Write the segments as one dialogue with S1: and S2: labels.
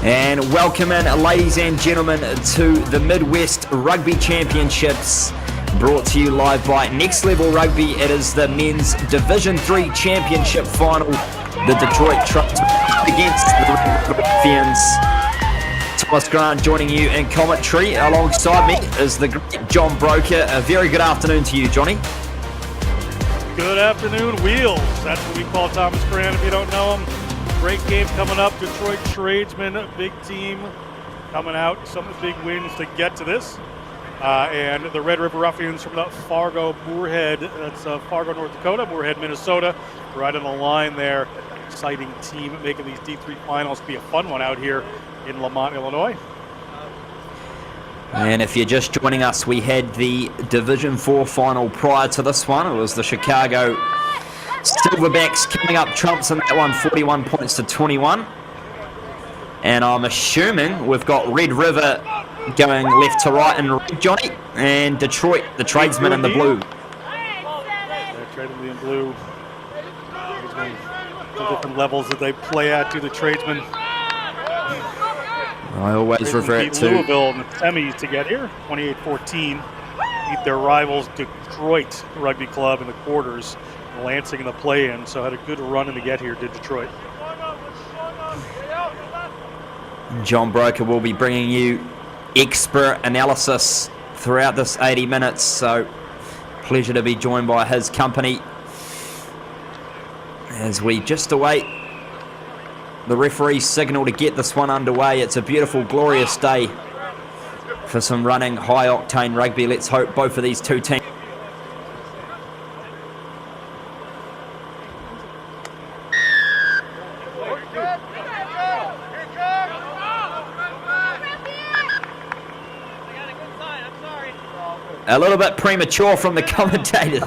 S1: And welcome in, ladies and gentlemen, to the Midwest Rugby Championships, brought to you live by Next Level Rugby. It is the Men's Division 3 Championship Final. The Detroit Tradesmen against the Ruffians. Thomas Grant joining you in commentary. Alongside me is the great John Broker. A very good afternoon to you, Johnny.
S2: Good afternoon, Wheels. That's what we call Thomas Grant if you don't know him. Great game coming up. Detroit Tradesmen, big team coming out. Some big wins to get to this. And the Red River Ruffians from the Fargo, Moorhead. That's Fargo, North Dakota, Moorhead, Minnesota. Right on the line there. Exciting team making these D3 finals. Be a fun one out here in Lemont, Illinois.
S1: And if you're just joining us, we had the Division 4 final prior to this one. It was the Chicago Silverbacks coming up trumps in that one, 41 points to 21. And I'm assuming we've got Red River going left to right in red, Johnny, and Detroit, the Tradesmen in the blue.
S2: They're Tradesmen in blue. The different levels that they play at to the Tradesmen.
S1: I always revert to
S2: Louisville in the semis to get here, 28-14. Beat their rivals Detroit Rugby Club in the quarters. Lansing in the play-in, so had a good run in to get here to Detroit.
S1: John Broker will be bringing you expert analysis throughout this 80 minutes, so pleasure to be joined by his company as we just await the referee's signal to get this one underway. It's a beautiful, glorious day for some running, high-octane rugby. Let's hope both of these two teams a little bit premature from the commentators.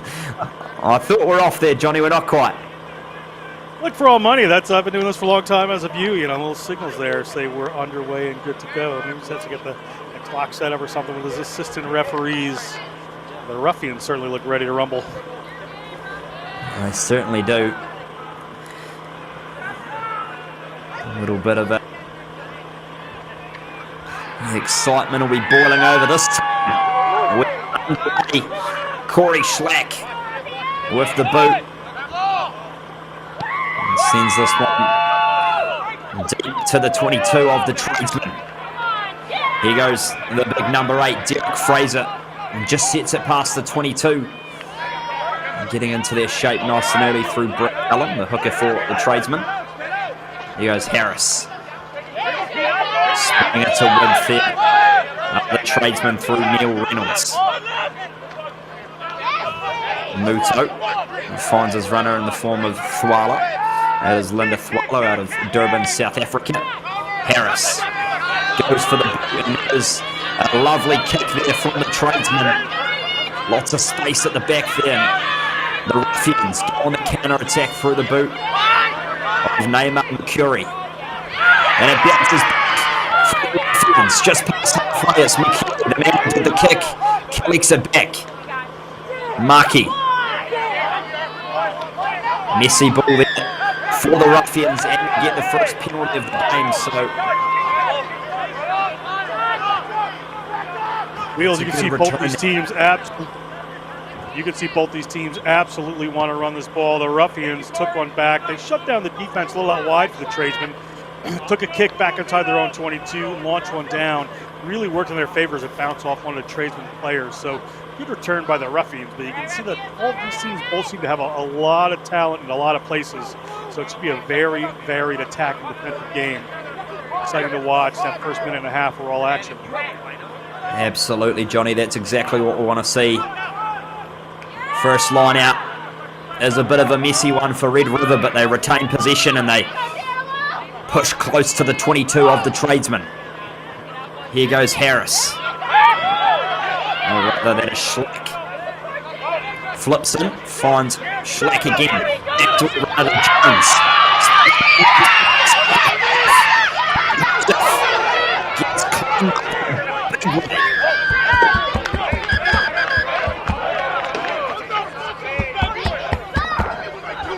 S1: I thought we're off there, Johnny. We're not quite.
S2: Look for all money. I've been doing this for a long time as a view. Little signals there say we're underway and good to go. Maybe we just have to get the clock set up or something with his assistant referees. The Ruffians certainly look ready to rumble.
S1: They certainly do. A little bit of it. The excitement will be boiling over this time. Corey Schlack with the boot. And sends this one deep to the 22 of the Tradesmen. Here goes the big number 8, Derek Fraser, and just sets it past the 22. And getting into their shape nice and early through Brett Allen, the hooker for the Tradesmen. Here goes Harris. Spinning it to Wood there. The Tradesman through Neil Reynolds. Muto finds his runner in the form of Thwala. That is Linda Thwala out of Durban, South Africa. Harris goes for the boot, and there's a lovely kick there from the Tradesman. Lots of space at the back there. The Ruffians on the counter-attack through the boot of Neymar Mercury. And it bounces back for the Ruffians just past halfway. It's McKelly, the man who did the kick, collects it back. Markey. Messy ball there for the Ruffians and get the first penalty of the game. So,
S2: Wheels, you can see both these teams absolutely want to run this ball. The Ruffians took one back. They shut down the defense a little out wide for the Tradesmen. Took a kick back inside their own 22, launched one down. Really worked in their favor as it bounced off one of the Tradesmen players. So good return by the Ruffians, but you can see that all these teams both seem to have a lot of talent in a lot of places. So it should be a very varied attack and defensive game. Exciting to watch. That first minute and a half were all action.
S1: Absolutely, Johnny. That's exactly what we want to see. First line out is a bit of a messy one for Red River, but they retain possession and they push close to the 22 of the Tradesmen. Here goes Harris. Or rather, that is Schlack. Flips in, finds Schlack again. Back to rather Jones. Gets clean. Big way.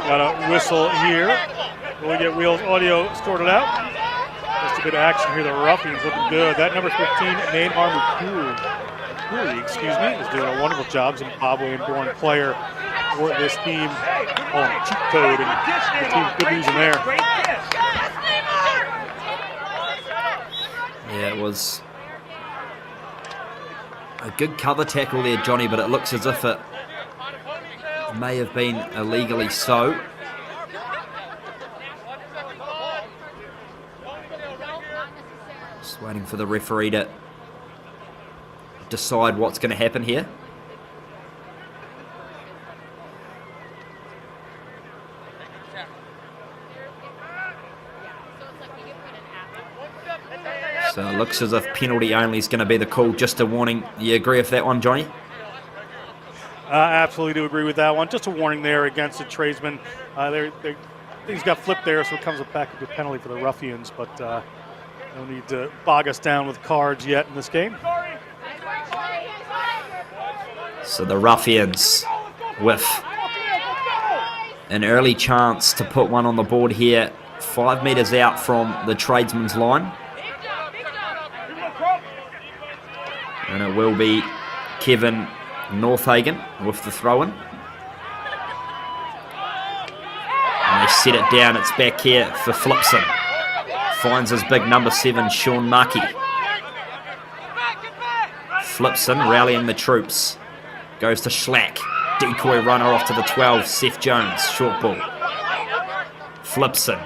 S1: Got a whistle here. We'll get Wheels audio sorted out. Just
S2: a bit of action here. The Ruffians looking good. That number 15, Neymar Mukuri, is doing a wonderful job. Zimbabwean-born player for this team. Oh, cheat code, and the team's good news in there.
S1: Yeah, it was a good cover tackle there, Johnny, but it looks as if it may have been illegally so. Just waiting for the referee to decide what's going to happen here. So it looks as if penalty only is going to be the call. Just a warning. You agree with that one, Johnny?
S2: I absolutely do agree with that one. Just a warning there against the Tradesmen. Things got flipped there, so it comes back with a penalty for the Ruffians, but no need to bog us down with cards yet in this game.
S1: So the Ruffians with an early chance to put one on the board here, 5 metres out from the Tradesmen's line. And it will be Kevin Northagen with the throw-in. And they set it down. It's back here for Flipson. Finds his big number 7, Sean Markey. Flipson rallying the troops. Goes to Schlack. Decoy runner off to the 12, Seth Jones. Short ball. Flipson.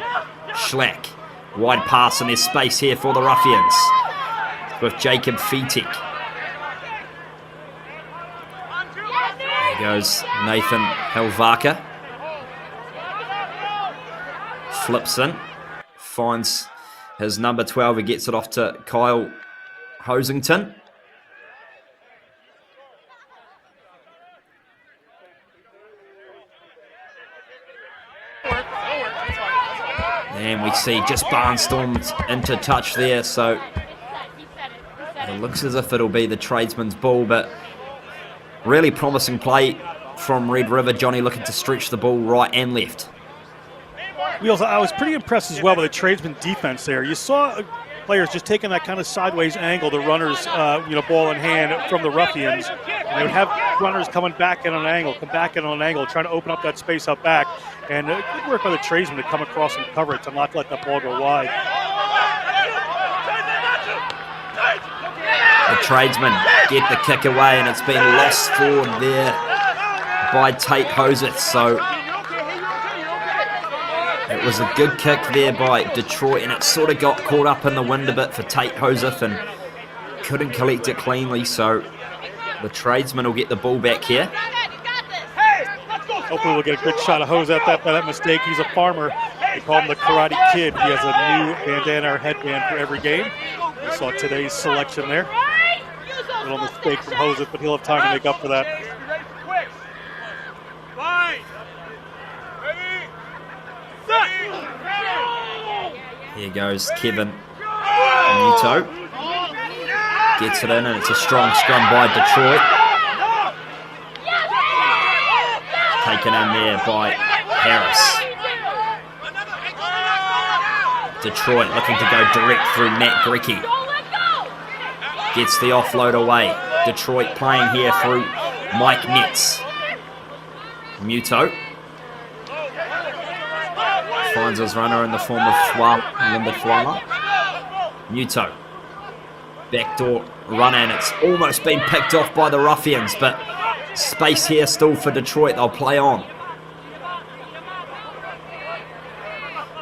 S1: Schlack. Wide pass, and there's space here for the Ruffians with Jacob Fetek. There goes Nathan Helvaka. Flipson finds his number 12. He gets it off to Kyle Hosington. And we see just barnstormed into touch there, so it looks as if it'll be the Tradesmen's ball, but really promising play from Red River. Johnny looking to stretch the ball right and left.
S2: I was pretty impressed as well with the Tradesman defense there. You saw players just taking that kind of sideways angle, the runners, ball in hand from the Ruffians. And they would have runners coming back in on an angle, trying to open up that space up back. And good work by the Tradesmen to come across and cover it, to not let that ball go wide.
S1: The Tradesmen get the kick away, and it's been lost forward there by Tate Hoseth. So it was a good kick there by Detroit, and it sort of got caught up in the wind a bit for Tate Hoseth and couldn't collect it cleanly. So the Tradesmen will get the ball back here.
S2: Hopefully we'll get a good shot of Hoseth by that mistake. He's a farmer. They call him the Karate Kid. He has a new bandana or headband for every game. We saw today's selection there. A little mistake from Hoseth, but he'll have time to make up for that.
S1: Here goes Kevin Muto. Gets it in, and it's a strong scrum by Detroit. Taken in there by Harris. Detroit looking to go direct through Matt Grecky. Gets the offload away. Detroit playing here through Mike Metz. Muto finds his runner in the form of Linda Thwala. Muto. Backdoor run, and it's almost been picked off by the Ruffians, but space here still for Detroit. They'll play on.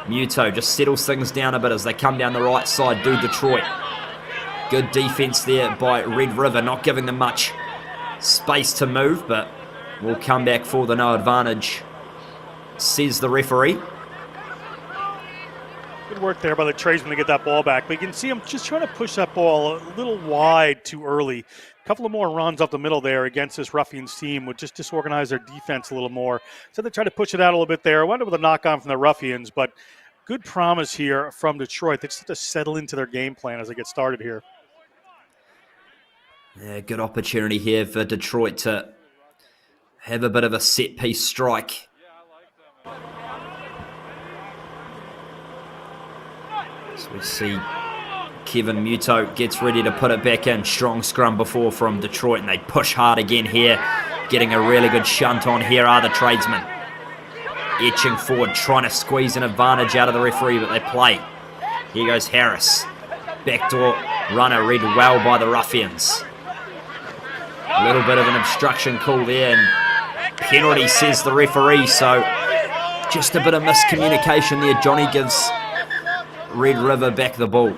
S1: Muto just settles things down a bit as they come down the right side, do Detroit. Good defense there by Red River, not giving them much space to move, but will come back for the no advantage, says the referee.
S2: Good work there by the Tradesmen to get that ball back. But you can see them just trying to push that ball a little wide too early. A couple of more runs up the middle there against this Ruffians team would just disorganize their defense a little more. So they tried to push it out a little bit there. Wound up with a knock on from the Ruffians, but good promise here from Detroit. They just have to settle into their game plan as they get started here.
S1: Yeah, good opportunity here for Detroit to have a bit of a set-piece strike. So we see Kevin Muto gets ready to put it back in. Strong scrum before from Detroit, and they push hard again here. Getting a really good shunt on here are the Tradesmen. Etching forward, trying to squeeze an advantage out of the referee, but they play. Here goes Harris. Backdoor runner read well by the Ruffians. A little bit of an obstruction call there, and penalty, says the referee. So just a bit of miscommunication there. Johnny gives Red River back the ball.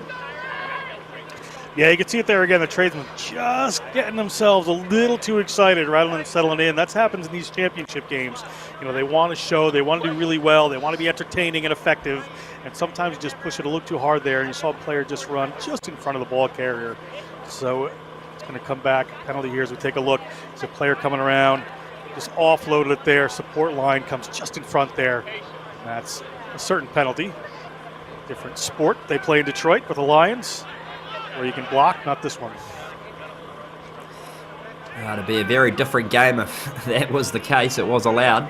S2: Yeah, you can see it there again. The Tradesmen just getting themselves a little too excited rather than settling in. That happens in these championship games. You know, they want to show, they want to do really well, they want to be entertaining and effective, and sometimes you just push it a little too hard there, and you saw a player just run just in front of the ball carrier. So it's going to come back. Penalty here as we take a look. There's a player coming around, just offloaded it there. Support line comes just in front there. And that's a certain penalty. Different sport they play in Detroit with the Lions, where you can block, not this one.
S1: It'd be a very different game if that was the case. It was allowed.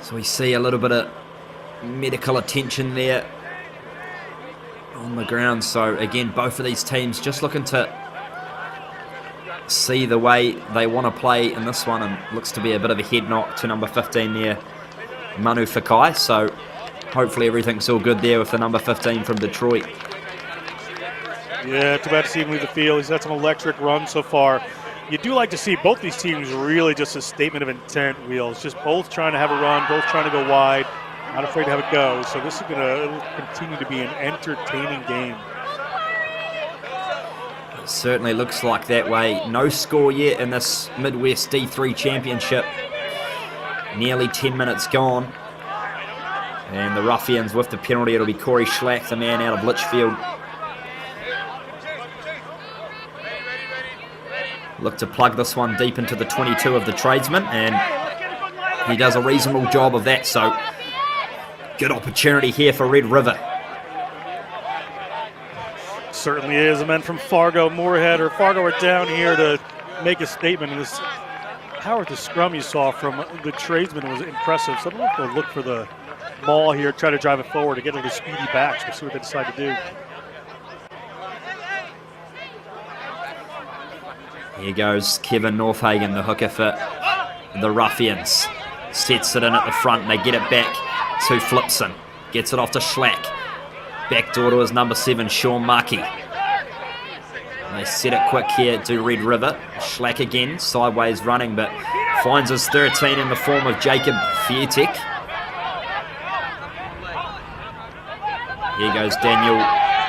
S1: So we see a little bit of medical attention there on the ground. So again, both of these teams just looking to see the way they want to play in this one, and looks to be a bit of a head knock to number 15 there, Manu Fakai. So hopefully everything's all good there with the number 15 from Detroit.
S2: Yeah, too bad to see him leave the field. He's had some electric runs so far. You do like to see both these teams really just a statement of intent, Wheels. Just both trying to have a run, both trying to go wide, not afraid to have it go. So this is going to continue to be an entertaining game.
S1: It certainly looks like that way. No score yet in this Midwest D3 Championship. Nearly 10 minutes gone. And the Ruffians with the penalty, it'll be Corey Schlack, the man out of Litchfield. Look to plug this one deep into the 22 of the Tradesmen, and he does a reasonable job of that. So good opportunity here for Red River.
S2: Certainly is. The men from Fargo, Moorhead, or Fargo are down here to make a statement. And this power at the scrum you saw from the Tradesmen was impressive. So they'll have to look for the ball here, try to drive it forward to get a little speedy backs. We'll see what they decide to do.
S1: Here goes Kevin Northhagen, the hooker for the Ruffians. Sets it in at the front, and they get it back to Flipson. Gets it off to Schlack. Backdoor to his number 7, Sean Markey. They set it quick here to Red River. Schlack again, sideways running, but finds his 13 in the form of Jacob Fietek. Here goes Daniel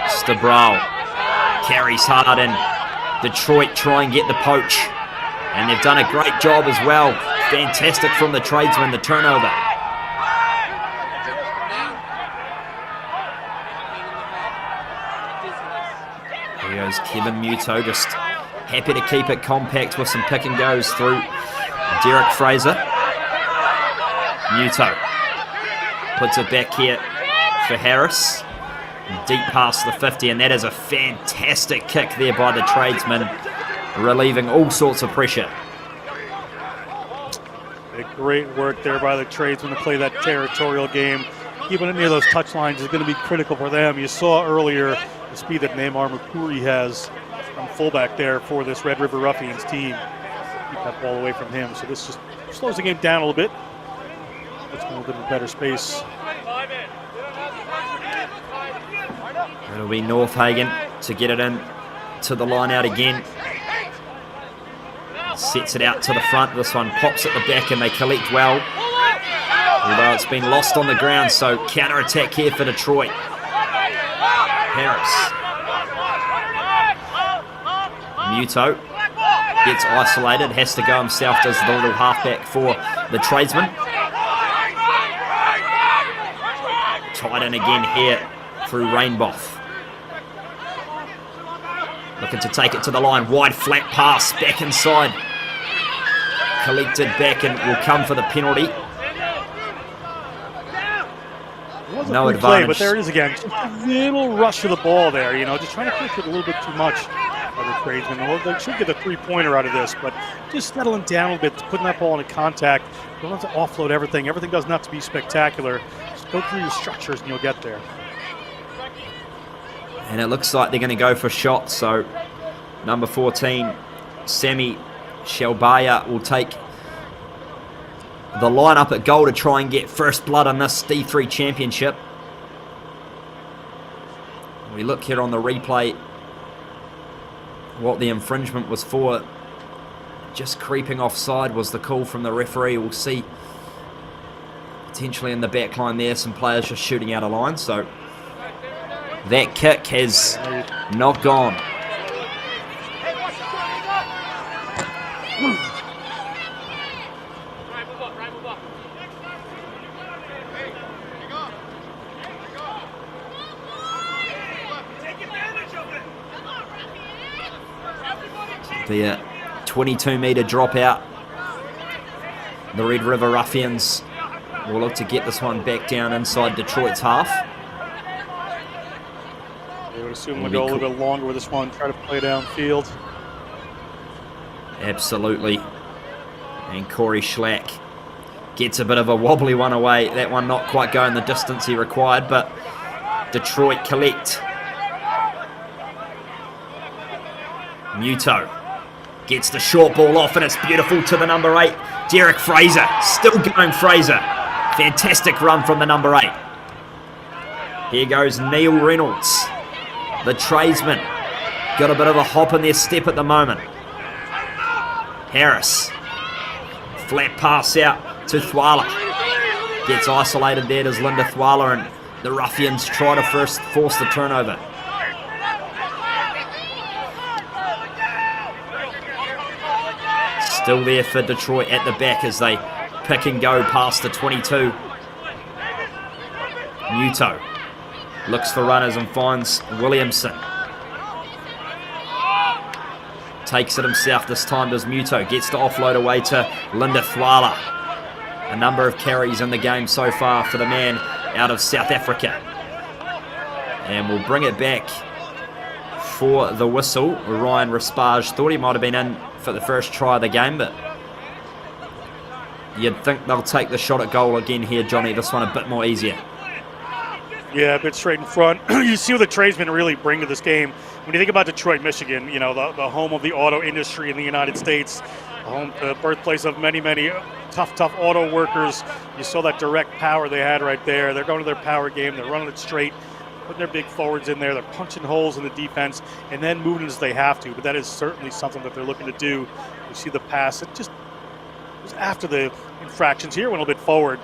S1: Stabral. Carries hard, and Detroit try and get the poach. And they've done a great job as well. Fantastic from the Tradesmen, the turnover. Here goes Kevin Muto, just happy to keep it compact with some pick and goes through Derek Fraser. Muto puts it back here for Harris. Deep past the 50, and that is a fantastic kick there by the Tradesmen, relieving all sorts of pressure.
S2: Great work there by the Tradesmen to play that territorial game. Keeping it near those touch lines is going to be critical for them. You saw earlier the speed that Neymar Mukuri has from fullback there for this Red River Ruffians team. Keep that ball away from him. So this just slows the game down a little bit. Puts them a little bit of better space.
S1: It'll be Northhagen to get it in to the line out again. Sets it out to the front. This one pops at the back, and they collect well. Although it's been lost on the ground, so counter-attack here for Detroit. Harris. Muto gets isolated, has to go himself, does the little halfback for the Tradesmen. Tied in again here through Rainboth. Looking to take it to the line. Wide flat pass back inside. Collected back and will come for the penalty. No advantage.
S2: Play, but there it is again. Just a little rush to the ball there, you know, just trying to push it a little bit too much by the Tradesmen. They should get a three-pointer out of this, but just settling down a little bit, putting that ball into contact. You don't have to offload everything. Everything doesn't have to be spectacular. Just go through your structures and you'll get there.
S1: And it looks like they're going to go for shots. So number 14, Semi Shelbaya, will take the line-up at goal to try and get first blood on this D3 championship. We look here on the replay what the infringement was for. Just creeping offside was the call from the referee. We'll see potentially in the back line there some players just shooting out of line. So that kick has not gone. The 22-metre dropout. The Red River Ruffians will look to get this one back down inside Detroit's half.
S2: They would assume we'll go a little bit longer with this one, try to play downfield.
S1: Absolutely. And Corey Schlack gets a bit of a wobbly one away. That one not quite going the distance he required, but Detroit collect. Muto gets the short ball off, and it's beautiful to the number 8, Derek Fraser. Still going, Fraser. Fantastic run from the number 8. Here goes Neil Reynolds. The Tradesmen got a bit of a hop in their step at the moment. Harris. Flat pass out to Thwala. Gets isolated there. Does Linda Thwala, and the Ruffians try to first force the turnover. Still there for Detroit at the back as they pick and go past the 22. Muto looks for runners and finds Williamson. Takes it himself this time, does Muto. Gets to offload away to Linda Thwala. A number of carries in the game so far for the man out of South Africa. And we'll bring it back for the whistle. Ryan Raspage thought he might have been in for the first try of the game, but you'd think they'll take the shot at goal again here, Johnny. This one a bit more easier.
S2: Yeah, a bit straight in front. You see what the tradesmen really bring to this game. When you think about Detroit, Michigan, you know, the home of the auto industry in the United States, the birthplace of many, many tough auto workers. You saw that direct power they had right there. They're going to their power game. They're running it straight, putting their big forwards in there. They're punching holes in the defense and then moving as they have to. But that is certainly something that they're looking to do. You see the pass. It was after the infractions here, went a little bit forward.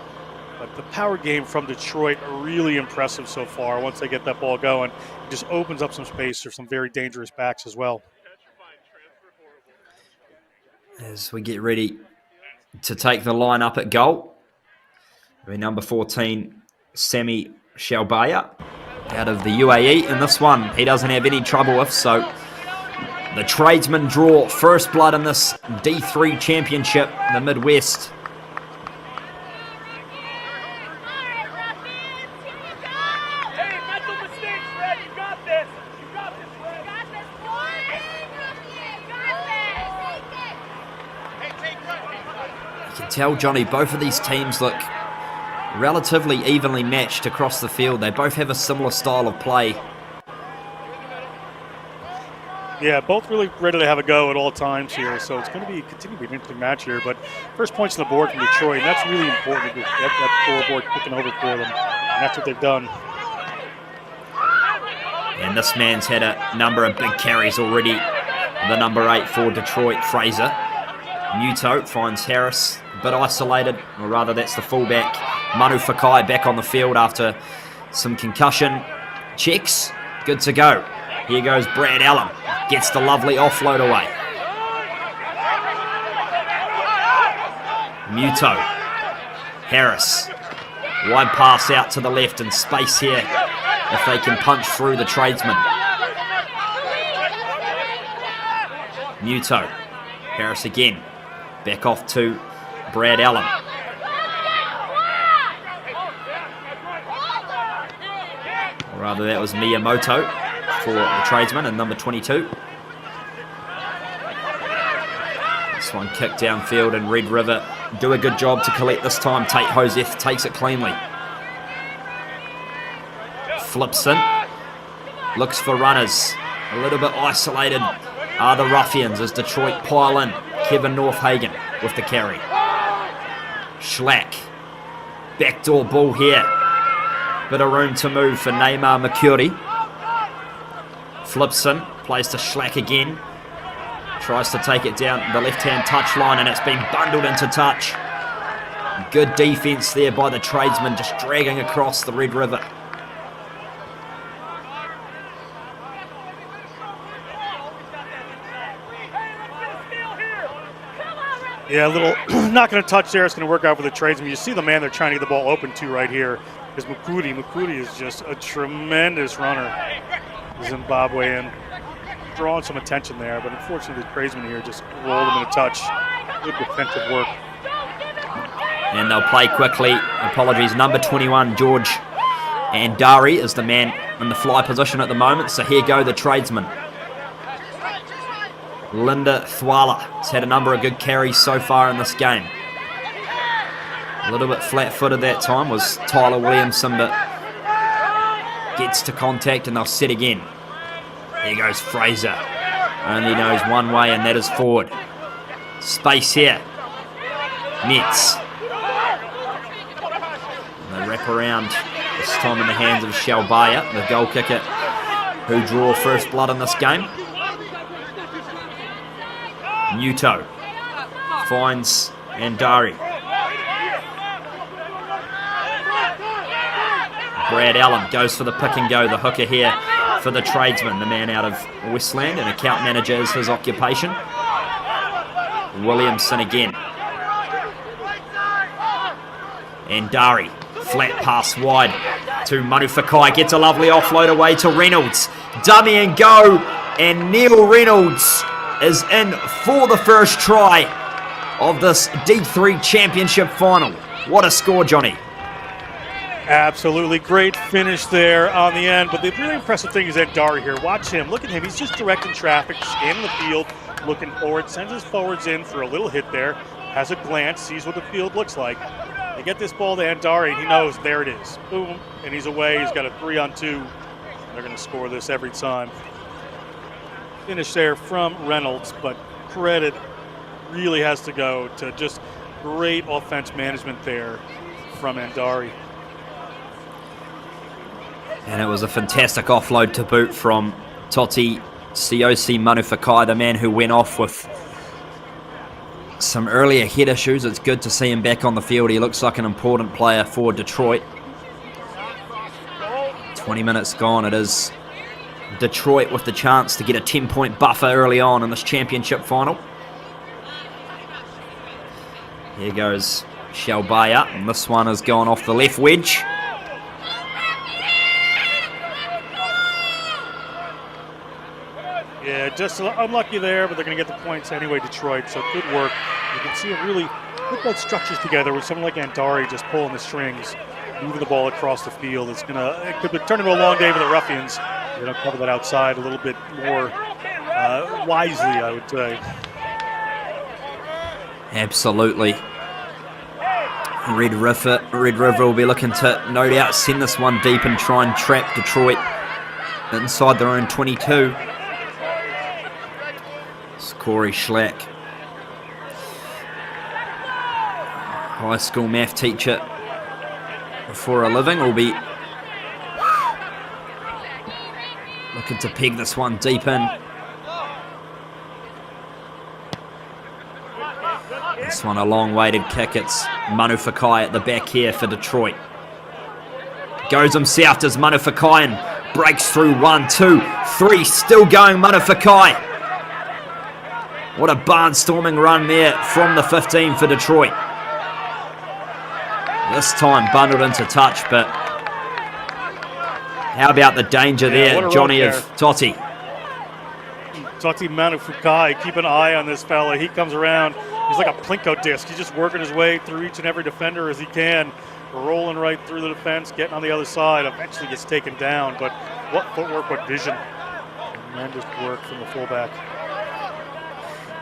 S2: But the power game from Detroit are really impressive so far. Once they get that ball going, it just opens up some space for some very dangerous backs as well.
S1: As we get ready to take the line up at goal, number 14, Sami Shelbaya, out of the UAE. And this one he doesn't have any trouble with, so the Tradesmen draw first blood in this D3 championship, the Midwest. Tell Johnny, both of these teams look relatively evenly matched across the field. They both have a similar style of play.
S2: Yeah, both really ready to have a go at all times here, so it's going to continue to be an interesting match here. But first points on the board from Detroit, and that's really important to get that scoreboard kicking over for them, and that's what they've done.
S1: And this man's had a number of big carries already. The number 8 for Detroit, Fraser. Muto finds Harris, a bit isolated, or rather that's the fullback. Manu Fakai back on the field after some concussion checks. Good to go. Here goes Brad Allen. Gets the lovely offload away. Muto. Harris. Wide pass out to the left and space here if they can punch through the Tradesmen. Muto. Harris again. Back off to Brad Allen. Or rather, that was Miyamoto for the Tradesmen and number 22. This one kicked downfield, and Red River do a good job to collect this time. Tate Joseph takes it cleanly. Flips in. Looks for runners. A little bit isolated are the Ruffians as Detroit pile in. Kevin Northhagen with the carry. Schlack. Backdoor ball here. Bit of room to move for Neymar McCurdy. Flips in. Plays to Schlack again. Tries to take it down the left-hand touch line, and it's been bundled into touch. Good defense there by the Tradesmen, just dragging across the Red River.
S2: Yeah, a little not going to touch there. It's going to work out for the Tradesmen. You see the man they're trying to get the ball open to right here is Mukudi. Mukudi is just a tremendous runner. Zimbabwean. Drawing some attention there, but unfortunately the Tradesmen here just rolled him in a touch. Good defensive work.
S1: And they'll play quickly. Apologies. Number 21, George Andari, is the man in the fly position at the moment. So here go the Tradesmen. Linda Thwala has had a number of good carries so far in this game. A little bit flat-footed that time was Tyler Williamson, but gets to contact and they'll set again. There goes Fraser. Only knows one way, and that is forward. Space here. Nets. And they wrap around, this time in the hands of Shalbaya, the goal kicker, who draw first blood in this game. Muto finds Andari. Brad Allen goes for the pick and go, the hooker here for the Tradesmen, the man out of Westland, and account manager is his occupation. Williamson again. Andari, flat pass wide to Manufakai, gets a lovely offload away to Reynolds. Dummy and go, and Neil Reynolds is in for the first try of this D3 Championship final. What a score, Johnny.
S2: Absolutely great finish there on the end, but the really impressive thing is Andari here. Watch him, look at him, he's just directing traffic, scanning the field, looking forward, sends his forwards in for a little hit there, has a glance, sees what the field looks like. They get this ball to Andari, and he knows there it is. Boom, and he's away, he's got a 3-on-2. They're gonna score this every time. Finish there from Reynolds, but credit really has to go to just great offense management there from Andari.
S1: And it was a fantastic offload to boot from Toti Siosi Manufakai, the man who went off with some earlier head issues. It's good to see him back on the field. He looks like an important player for Detroit. 20 minutes gone. It is Detroit with the chance to get a 10-point buffer early on in this championship final. Here goes Shalbaya, and this one has gone off the left wedge.
S2: Yeah, just unlucky there, but they're going to get the points anyway, Detroit. So good work. You can see it really put those structures together with someone like Andari just pulling the strings, moving the ball across the field. It could turn into a long day for the Ruffians. They don't cover that outside a little bit more wisely, I would say.
S1: Absolutely. Red River will be looking to, no doubt, send this one deep and try and trap Detroit inside their own 22. It's Corey Schlack, high school math teacher for a living, will be looking to peg this one deep in. This one a long-weighted kick. It's Manufakai at the back here for Detroit. Goes himself, does Manufakai, and breaks through 1, 2, 3. Still going Manufakai. What a barnstorming run there from the 15 for Detroit. This time bundled into touch, but how about the danger there, Johnny, of Toti?
S2: Toti Manufakai, keep an eye on this fella. He comes around, he's like a Plinko disc. He's just working his way through each and every defender as he can, rolling right through the defense, getting on the other side, eventually gets taken down. But what footwork, what vision. Tremendous work from the fullback.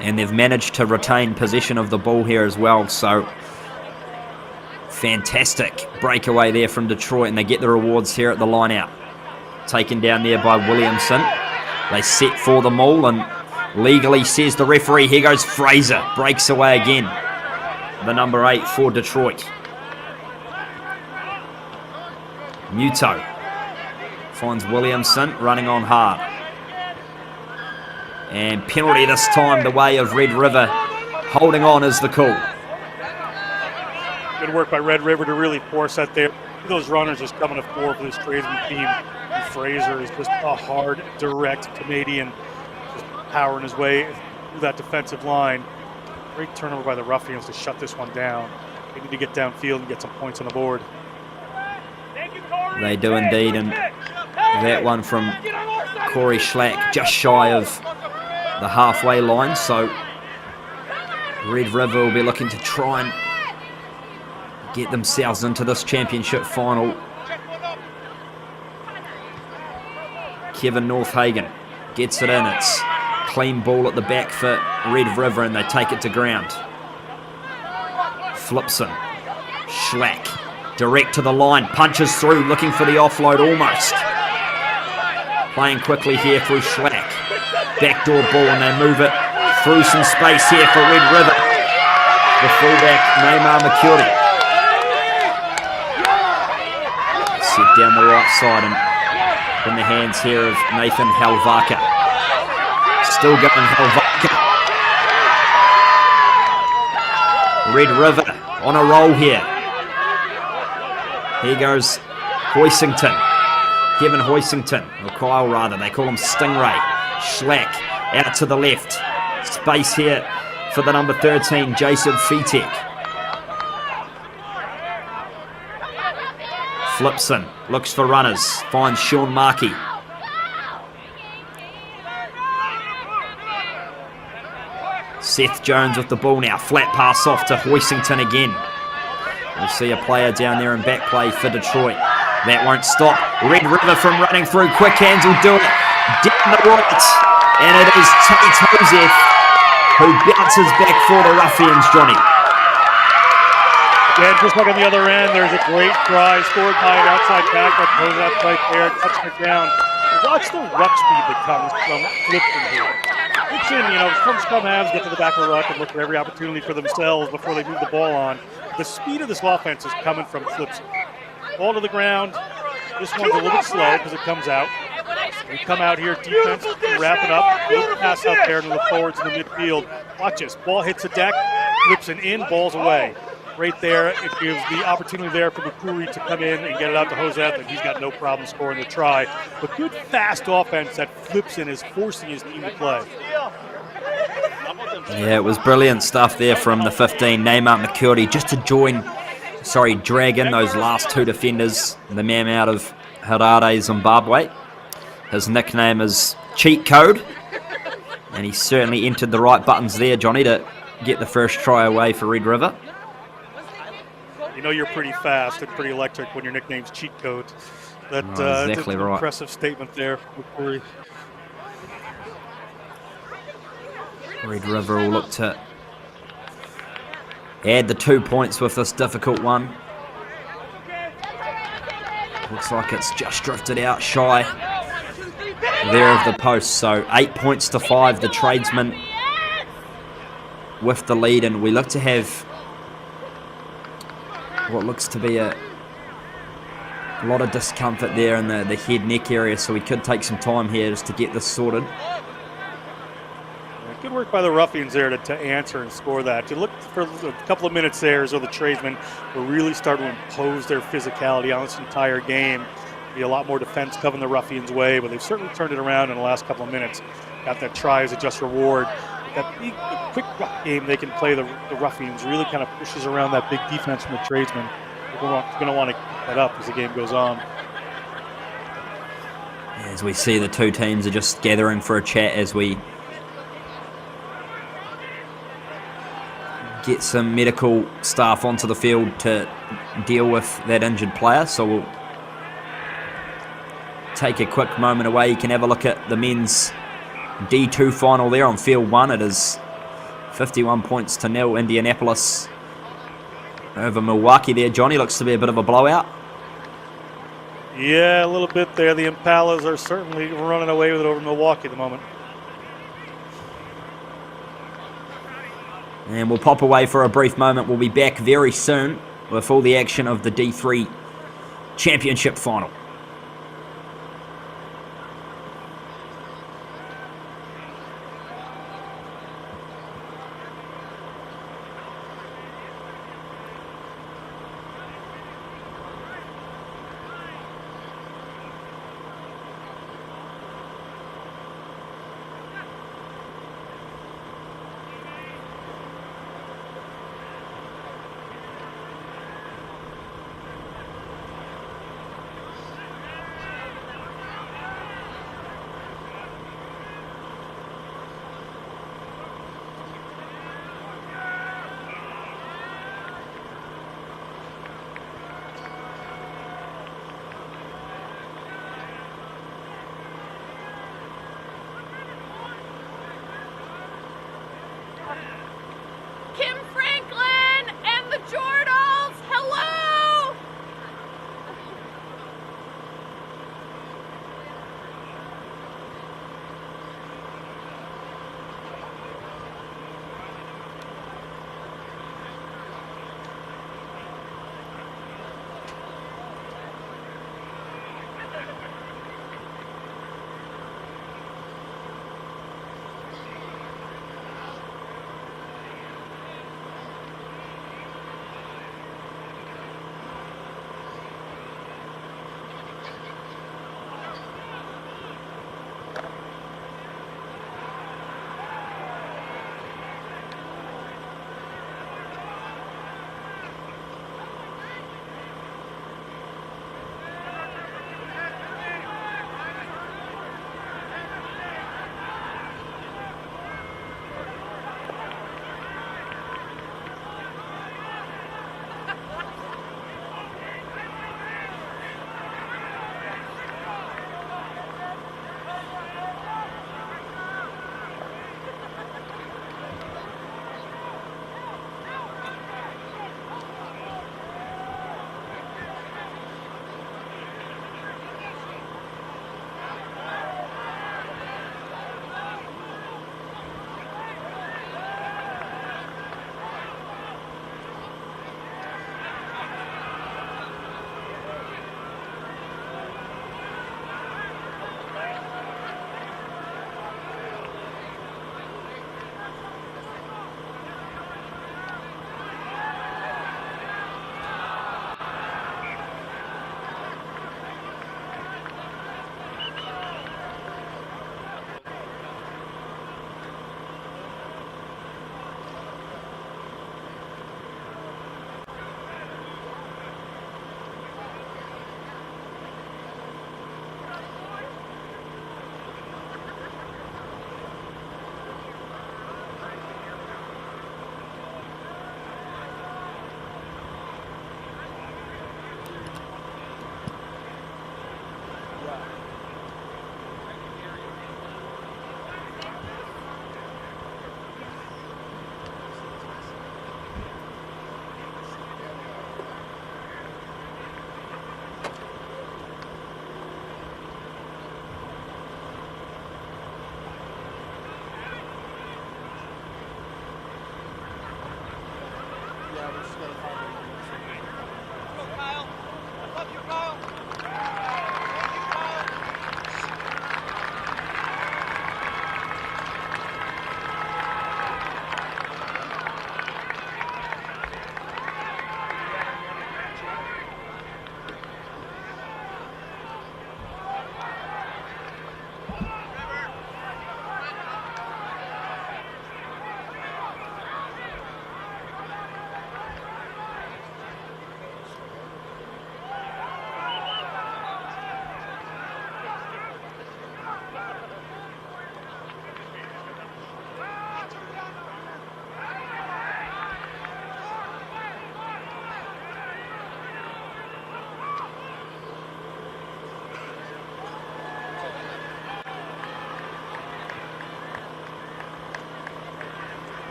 S1: And they've managed to retain possession of the ball here as well, so fantastic breakaway there from Detroit, and they get the rewards here at the line out. taken down there by Williamson. They set for them all, and legally, says the referee. Here goes Fraser. Breaks away again. The number 8 for Detroit. Muto finds Williamson running on hard. And penalty this time the way of Red River. Holding on is the call.
S2: Good work by Red River to really force that there. Those runners just coming to fore for this Tradesmen team. And Fraser is just a hard, direct Canadian, just powering his way through that defensive line. Great turnover by the Ruffians to shut this one down. They need to get downfield and get some points on the board.
S1: They do indeed, and that one from Corey Schlack just shy of the halfway line, so Red River will be looking to try and get themselves into this championship final. Kevin Northhagen gets it in. It's clean ball at the back for Red River, and they take it to ground. Flipson, Schlack, direct to the line, punches through, looking for the offload almost. Playing quickly here through Schlack. Backdoor ball, and they move it through some space here for Red River. The fullback, Neymar McCurdy. Set down the right side and in the hands here of Nathan Halvaka. Still going Halvaka. Red River on a roll here. Here goes Hoisington. Kevin Hoisington, or Kyle rather, they call him Stingray. Schlack out to the left. Space here for the number 13, Jason Fitek. Flipson looks for runners, finds Sean Markey. Seth Jones with the ball now, flat pass off to Hoisington again. We'll see a player down there in back play for Detroit. That won't stop. Red River from running through, quick hands will do it. Down the right, and it is Tate Joseph who bounces back for the Ruffians, Johnny.
S2: Yeah, just like on the other end, there's a great try scored by an outside back that goes up right there, touching it down. Watch the ruck speed that comes from Flipson here. Flipson, some scrum halves get to the back of the ruck and look for every opportunity for themselves before they move the ball on. The speed of this offense is coming from Flipson. Ball to the ground. This one's a little bit slow because it comes out. We come out here, defense, wrap it up. Little pass out there and look forward to the midfield. Watch this. Ball hits the deck, Flipson in, ball's away. Right there, it gives the opportunity there for McCreary to come in and get it out to Joseph, and he's got no problem scoring the try. But good, fast offense that Flipson is forcing his team to play.
S1: Yeah, it was brilliant stuff there from the 15, Neymar McCurdy, just to drag in those last two defenders, the man out of Harare, Zimbabwe. His nickname is Cheat Code, and he certainly entered the right buttons there, Johnny, to get the first try away for Red River.
S2: You know you're pretty fast and pretty electric when your nickname's Cheat Code. That's
S1: exactly right.
S2: Impressive statement there, McCreary.
S1: Red River will look to add the 2 points with this difficult one. Looks like it's just drifted out shy there of the post. So 8 points to 5, the Tradesmen with the lead, and we look to have what looks to be a lot of discomfort there in the head neck area, so we could take some time here just to get this sorted.
S2: Good work by the Ruffians there to answer and score that. You look for a couple of minutes there, so the Tradesmen were really starting to impose their physicality on this entire game. Be a lot more defense coming the Ruffians' way, but they've certainly turned it around in the last couple of minutes. Got that try as a just reward. That big, quick ruck game they can play, the Ruffians really kind of pushes around that big defense from the Tradesmen. They're going to want to keep that up as the game goes on.
S1: As we see, the two teams are just gathering for a chat as we get some medical staff onto the field to deal with that injured player. So we'll take a quick moment away. You can have a look at the men's D2 final there on field 1. It is 51 points to 0, Indianapolis over Milwaukee there. Johnny, looks to be a bit of a blowout.
S2: Yeah, a little bit there. The Impalas are certainly running away with it over Milwaukee at the moment.
S1: And we'll pop away for a brief moment. We'll be back very soon with all the action of the D3 Championship final.
S3: Kim Franklin and the Jordals, hello!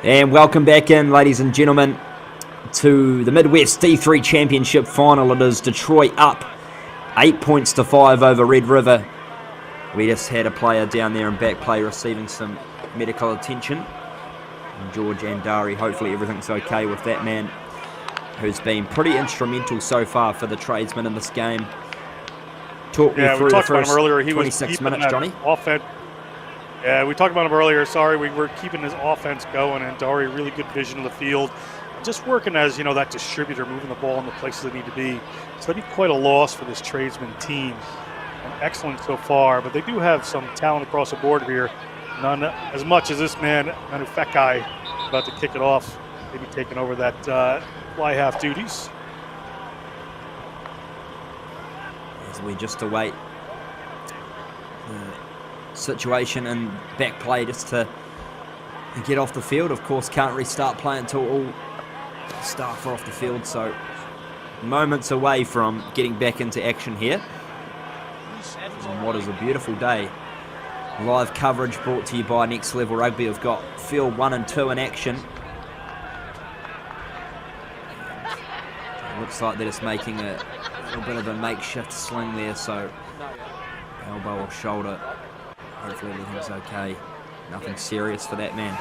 S1: And welcome back in, ladies and gentlemen. to the Midwest D3 Championship final. It is Detroit up 8 points to 5 over Red River. We just had a player down there in back play receiving some medical attention. And George Andari, hopefully everything's okay with that man, who's been pretty instrumental so far for the Tradesmen in this game. Talk me through the first 26 minutes, Johnny.
S2: Yeah, we talked about him earlier. Sorry, we were keeping his offense going, and Dari, really good vision of the field. Just working as, that distributor, moving the ball in the places they need to be. So that'd be quite a loss for this Tradesmen team. And excellent so far, but they do have some talent across the board here. None as much as this man, Manu Fekai, about to kick it off, maybe taking over that fly half duties.
S1: As we just await the situation and back play just to get off the field. Of course, can't restart play until all staff are off the field, so moments away from getting back into action here. And what is a beautiful day. Live coverage brought to you by Next Level Rugby. We've got field 1 and 2 in action. It looks like they're just making a little bit of a makeshift sling there, so elbow or shoulder. Hopefully everything's okay. Nothing serious for that man.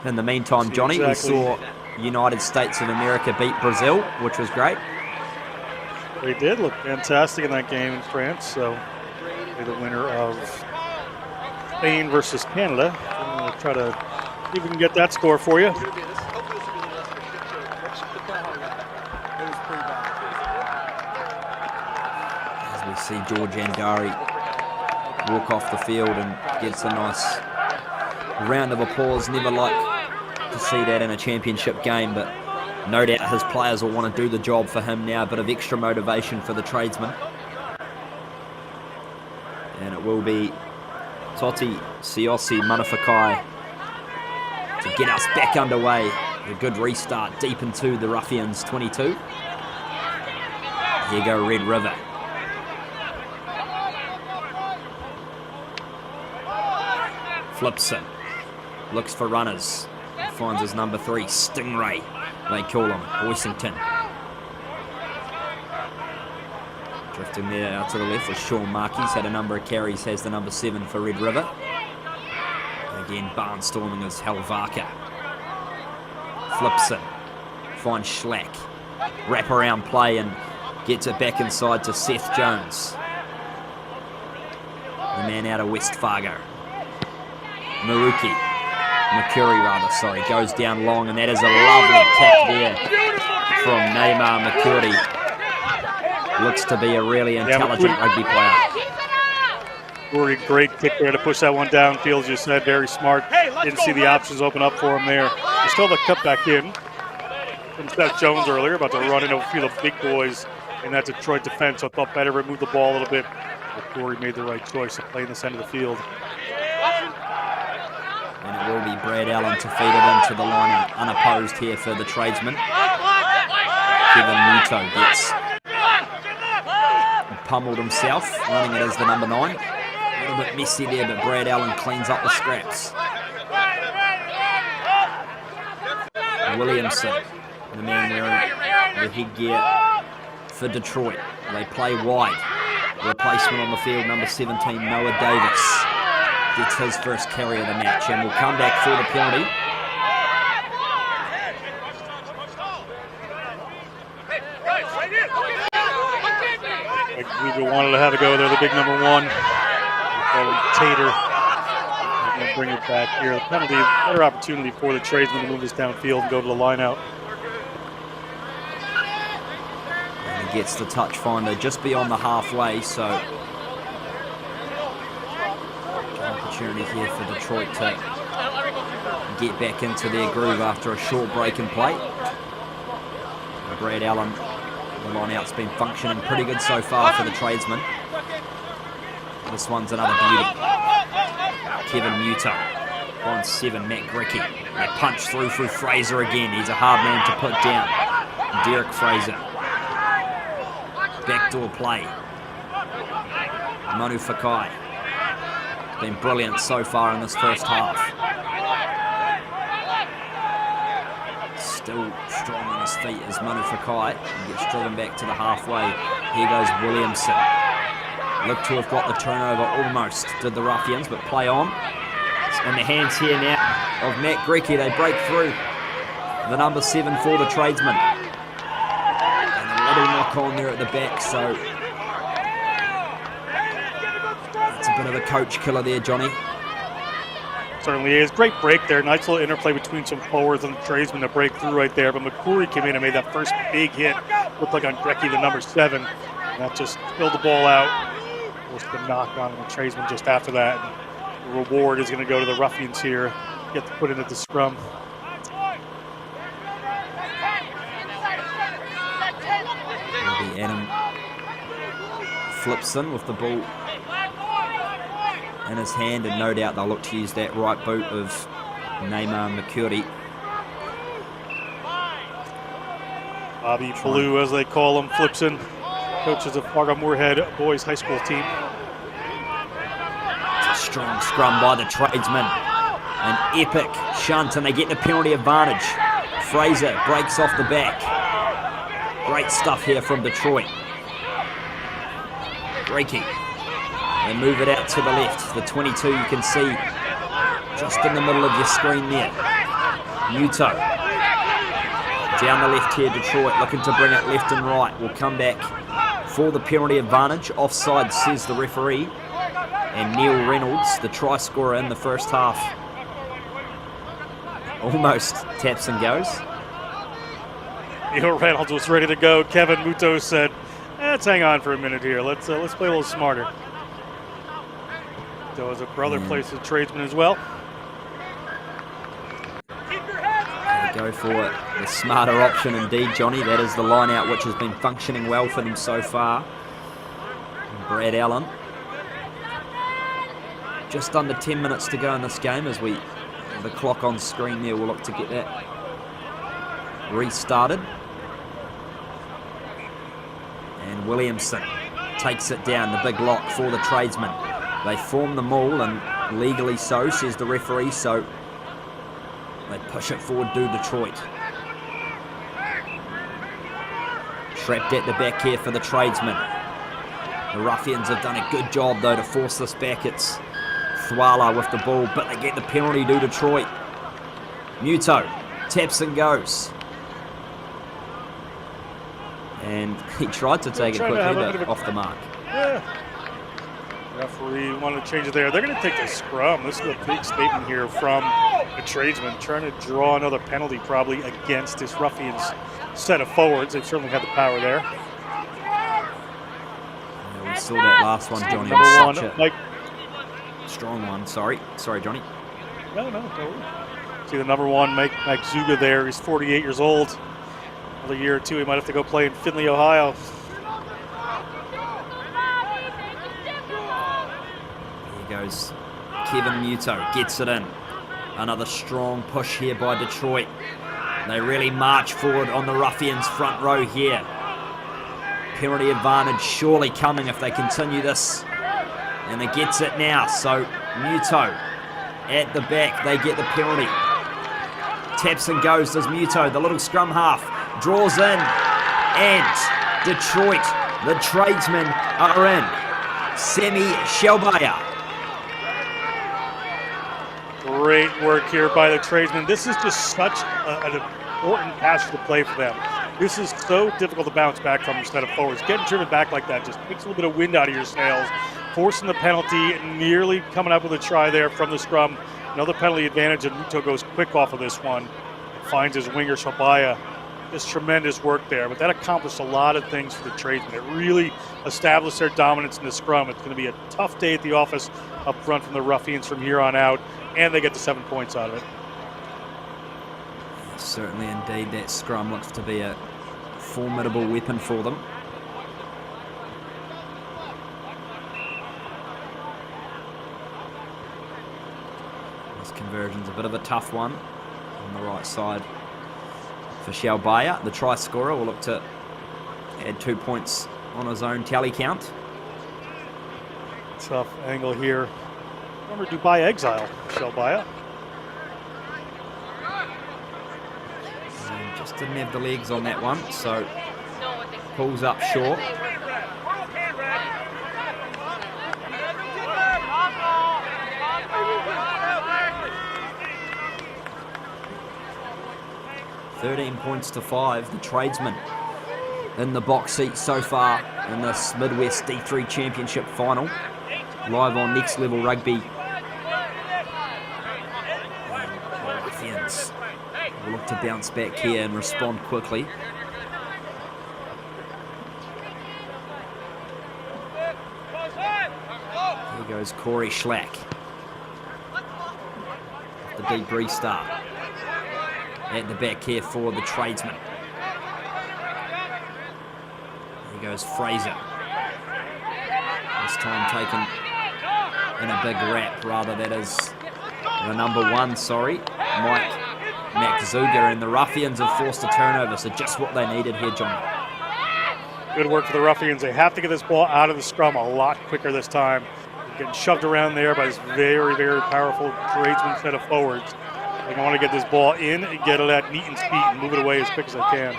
S1: In the meantime, Johnny, we saw United States of America beat Brazil, which was great.
S2: They did look fantastic in that game in France, so they're the winner of Spain versus Canada. I'm going to try to see if we can get that score for you.
S1: As we see George Andari walk off the field and gets a nice round of applause. Never like to see that in a championship game, but no doubt his players will want to do the job for him now. A bit of extra motivation for the Tradesmen. And it will be Toti Siosi Manafakai to get us back underway. A good restart deep into the Ruffians 22. Here go Red River. Flipson. Looks for runners. Finds his number 3, Stingray. They call him Hoisington. Drifting there out to the left is Sean Markey's had a number of carries, has the number 7 for Red River. Again, barnstorming is Helvaka. Flipson finds Schlack. Wrap around play and gets it back inside to Seth Jones. The man out of West Fargo. McCurry goes down long, and that is a lovely kick there from Neymar McCurry. Looks to be a really intelligent rugby player.
S2: Great kick there to push that one downfield, as you said, very smart. Didn't see the options open up for him there. He still had the cut back in from Seth Jones earlier, about to run into a few of the big boys in that Detroit defense, so I thought better remove the ball a little bit. But Corey made the right choice of playing this end of the field.
S1: And it will be Brad Allen to feed it into the line unopposed here for the Tradesmen. Kevin Muto gets pummeled himself, running it as the number 9. A little bit messy there, but Brad Allen cleans up the scraps. Williamson, the man wearing the headgear for Detroit. They play wide. Replacement on the field, number 17, Noah Davis. Gets his first carry of the match and will come back for the penalty.
S2: We wanted to have a go there, the big number 1. Tater. We're going to bring it back here. The penalty, better opportunity for the Tradesmen to move this downfield and go to the line out.
S1: And he gets the touch finder just beyond the halfway, so opportunity here for Detroit to get back into their groove after a short break in play. Brad Allen, the line-out's been functioning pretty good so far for the Tradesmen. This one's another beauty. Kevin Muto on 7, Matt Gricky. They punch through Fraser again. He's a hard man to put down. Derek Fraser. Backdoor play. Manu Fakai. been brilliant so far in this first half. Still strong on his feet as Manu Fakai gets driven back to the halfway. Here goes Williamson. Look to have got the turnover almost, did the Ruffians, but play on. It's in the hands here now of Matt Grecky. They break through the number 7 for the Tradesmen. And a little knock on there at the back, so it's a bit of a coach killer there, Johnny.
S2: Certainly is. Great break there. Nice little interplay between some forwards and the Tradesmen to break through right there. But McCrory came in and made that first big hit. Looked like on Grecky, the number 7. And that just spilled the ball out. Was the knock on the Tradesmen just after that. And the reward is going to go to the Ruffians here. Get to put it at the scrum.
S1: It'll be Adam Flipson with the ball in his hand, and no doubt they'll look to use that right boot of Neymar McCurdy.
S2: Bobby Blue, as they call him, Flipson, coaches of Fargo Moorhead boys high school team.
S1: It's a strong scrum by the Tradesmen. An epic shunt, and they get the penalty advantage. Fraser breaks off the back. Great stuff here from Detroit. Grecky. They move it out to the left. The 22 you can see just in the middle of your screen there. Muto. Down the left here, Detroit looking to bring it left and right. Will come back for the penalty advantage. Offside, says the referee. And Neil Reynolds, the try scorer in the first half, almost taps and goes.
S2: Neil Reynolds was ready to go. Kevin Muto said, let's hang on for a minute here. Let's play a little smarter. So as a brother plays the Tradesman as well.
S1: They go for the smarter option indeed, Johnny. That is the line out which has been functioning well for them so far. Brad Allen. Just under 10 minutes to go in this game as the clock on screen there will look to get that restarted. And Williamson takes it down, the big lock for the Tradesmen. They form the maul, and legally so, says the referee, so they push it forward to Detroit. Trapped at the back here for the Tradesmen. The Ruffians have done a good job, though, to force this back. It's Thwala with the ball, but they get the penalty to Detroit. Muto taps and goes. And he tried to take it quickly, but off the mark.
S2: Yeah. Referee wanted to change it there. They're going to take the scrum. This is a big statement here from the Tradesmen, trying to draw another penalty probably against this Ruffians set of forwards. They've certainly had the power there.
S1: Yeah, we saw that last one, Johnny.
S2: Number
S1: Such
S2: one, Mike.
S1: Strong one. Sorry, Johnny.
S2: No. See the number 1, Mike Zuga there. He's 48 years old. Another year or two, he might have to go play in Findlay, Ohio.
S1: Goes Kevin Muto, gets it in. Another strong push here by Detroit. They really march forward on the Ruffians front row here. Penalty advantage surely coming if they continue this. And it gets it now, so Muto at the back, they get the penalty. Taps and goes, does Muto, the little scrum half, draws in, and Detroit, the Tradesmen are in. Semi Shelbaya.
S2: Great work here by the Tradesmen. This is just such an important passage to play for them. This is so difficult to bounce back from your set of forwards. Getting driven back like that just takes a little bit of wind out of your sails. Forcing the penalty, nearly coming up with a try there from the scrum. Another penalty advantage, and Muto goes quick off of this one. Finds his winger, Shabaya. Just tremendous work there, but that accomplished a lot of things for the Tradesmen. It really established their dominance in the scrum. It's going to be a tough day at the office up front from the Ruffians from here on out, and they get the 7 points out of it.
S1: Certainly indeed, that scrum looks to be a formidable weapon for them. This conversion's a bit of a tough one on the right side for Shelbaya. The try scorer will look to add 2 points on his own tally count.
S2: Tough angle here Former Dubai exile, Michelle Baya.
S1: And just didn't have the legs on that one, so pulls up short. $13-5. The Tradesmen in the box seat so far in this Midwest D3 Championship final. Live on Next Level Rugby. And the Ruffians will look to bounce back here and respond quickly. Here goes Corey Schlack. The deep restart. At the back here for the Tradesmen. Here goes Fraser. This time taken in a big wrap, rather. That is the number 1, Mike Maczuga, and the Ruffians have forced a turnover, so just what they needed here, Johnny.
S2: Good work for the Ruffians. They have to get this ball out of the scrum a lot quicker this time. They're getting shoved around there by this very, very powerful Tradesman set of forwards. They want to get this ball in and get it at Neaton's feet and move it away as quick as they can.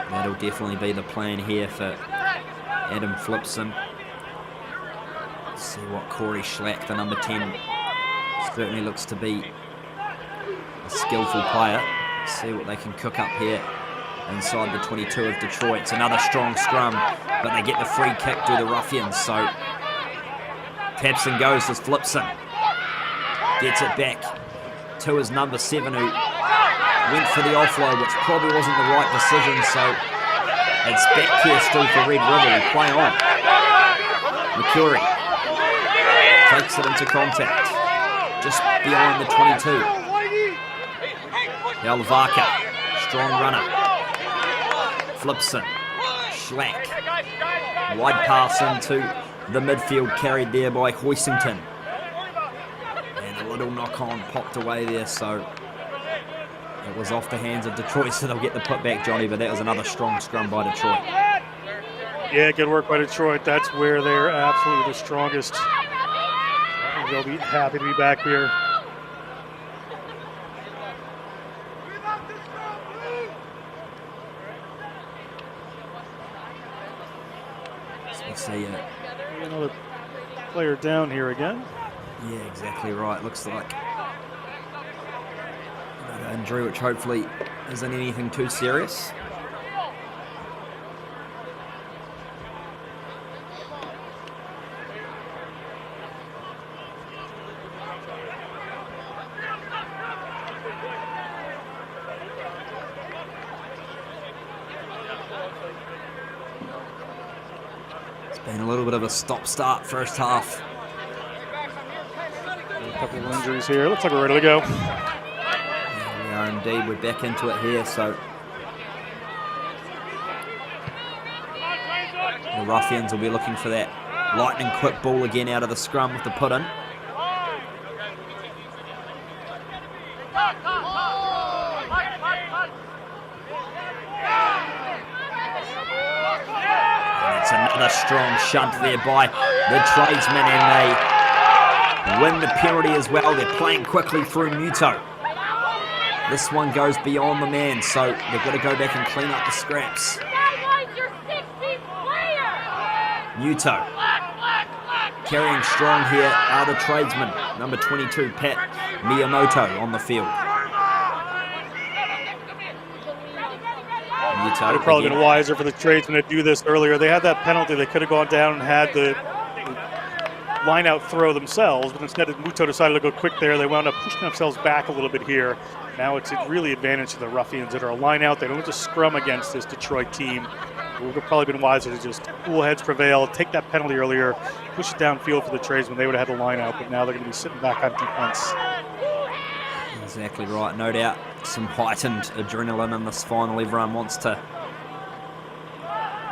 S1: That'll definitely be the plan here for Adam Flipson. Let's see what Corey Schlack, the number 10, certainly looks to be a skillful player. Let's see what they can cook up here inside the 22 of Detroit. It's another strong scrum, but they get the free kick to the Ruffians. So taps and goes to Flipson. Gets it back to his number 7, who went for the offload, which probably wasn't the right decision. So it's back here still for Red River. We play on. McCurry takes it into contact just behind the 22. Alvaka, strong runner. Flipson, Schlack, wide pass into the midfield, carried there by Hoisington. And a little knock-on popped away there, so it was off the hands of Detroit, so they'll get the putback, Johnny, but that was another strong scrum by Detroit.
S2: Yeah, good work by Detroit. That's where they're absolutely the strongest. They'll be happy to be back here.
S1: See
S2: another player down here again.
S1: Yeah, exactly right. Looks like another injury, which hopefully isn't anything too serious. Been a little bit of a stop-start first half.
S2: A couple of injuries here. Looks like we're ready to go.
S1: Yeah, we are indeed. We're back into it here. So the Ruffians will be looking for that lightning quick ball again out of the scrum with the put-in. Another strong shunt there by the Tradesmen, and they win the penalty as well. They're playing quickly through Muto. This one goes beyond the man, so they've got to go back and clean up the scraps. Muto carrying strong here are the Tradesmen. Number 22, Pat Miyamoto on the field.
S2: It would probably been wiser for the Tradesmen to do this earlier. They had that penalty. They could have gone down and had the line-out throw themselves, but instead Muto decided to go quick there. They wound up pushing themselves back a little bit here. Now it's really advantage to the Ruffians that are a line-out. They don't just scrum against this Detroit team. It would have probably been wiser to just cool heads prevail, take that penalty earlier, push it downfield for the Tradesmen. They would have had the line-out, but now they're going to be sitting back on defense.
S1: Exactly right. No doubt some heightened adrenaline in this final. Everyone wants to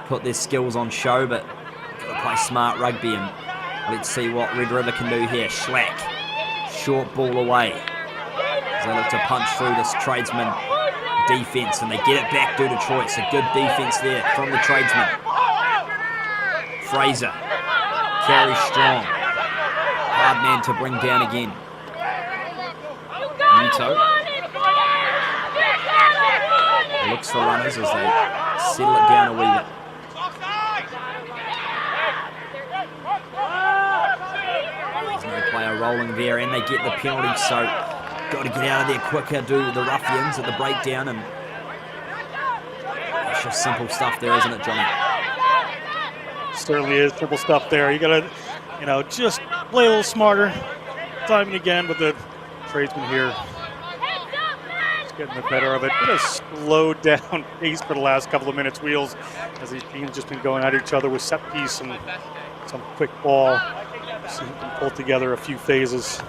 S1: put their skills on show, but got to play smart rugby, and let's see what Red River can do here. Schlack, short ball away. As they look to punch through this Tradesman defence, and they get it back to Detroit. It's a good defence there from the Tradesmen. Fraser carries strong. Hard man to bring down again. Muto looks for runners as they settle it down a wee bit. There's no player rolling there, and they get the penalty, so got to get out of there quicker, do the Ruffians at the breakdown, and it's just simple stuff there, isn't it, Johnny?
S2: Certainly is simple stuff there. You got to, just play a little smarter time and again, but the tradesmen here is getting the better of it. Bit of slowed down pace for the last couple of minutes, Wheels, as these teams just been going at each other with set piece and some quick ball, so you can pull together a few phases.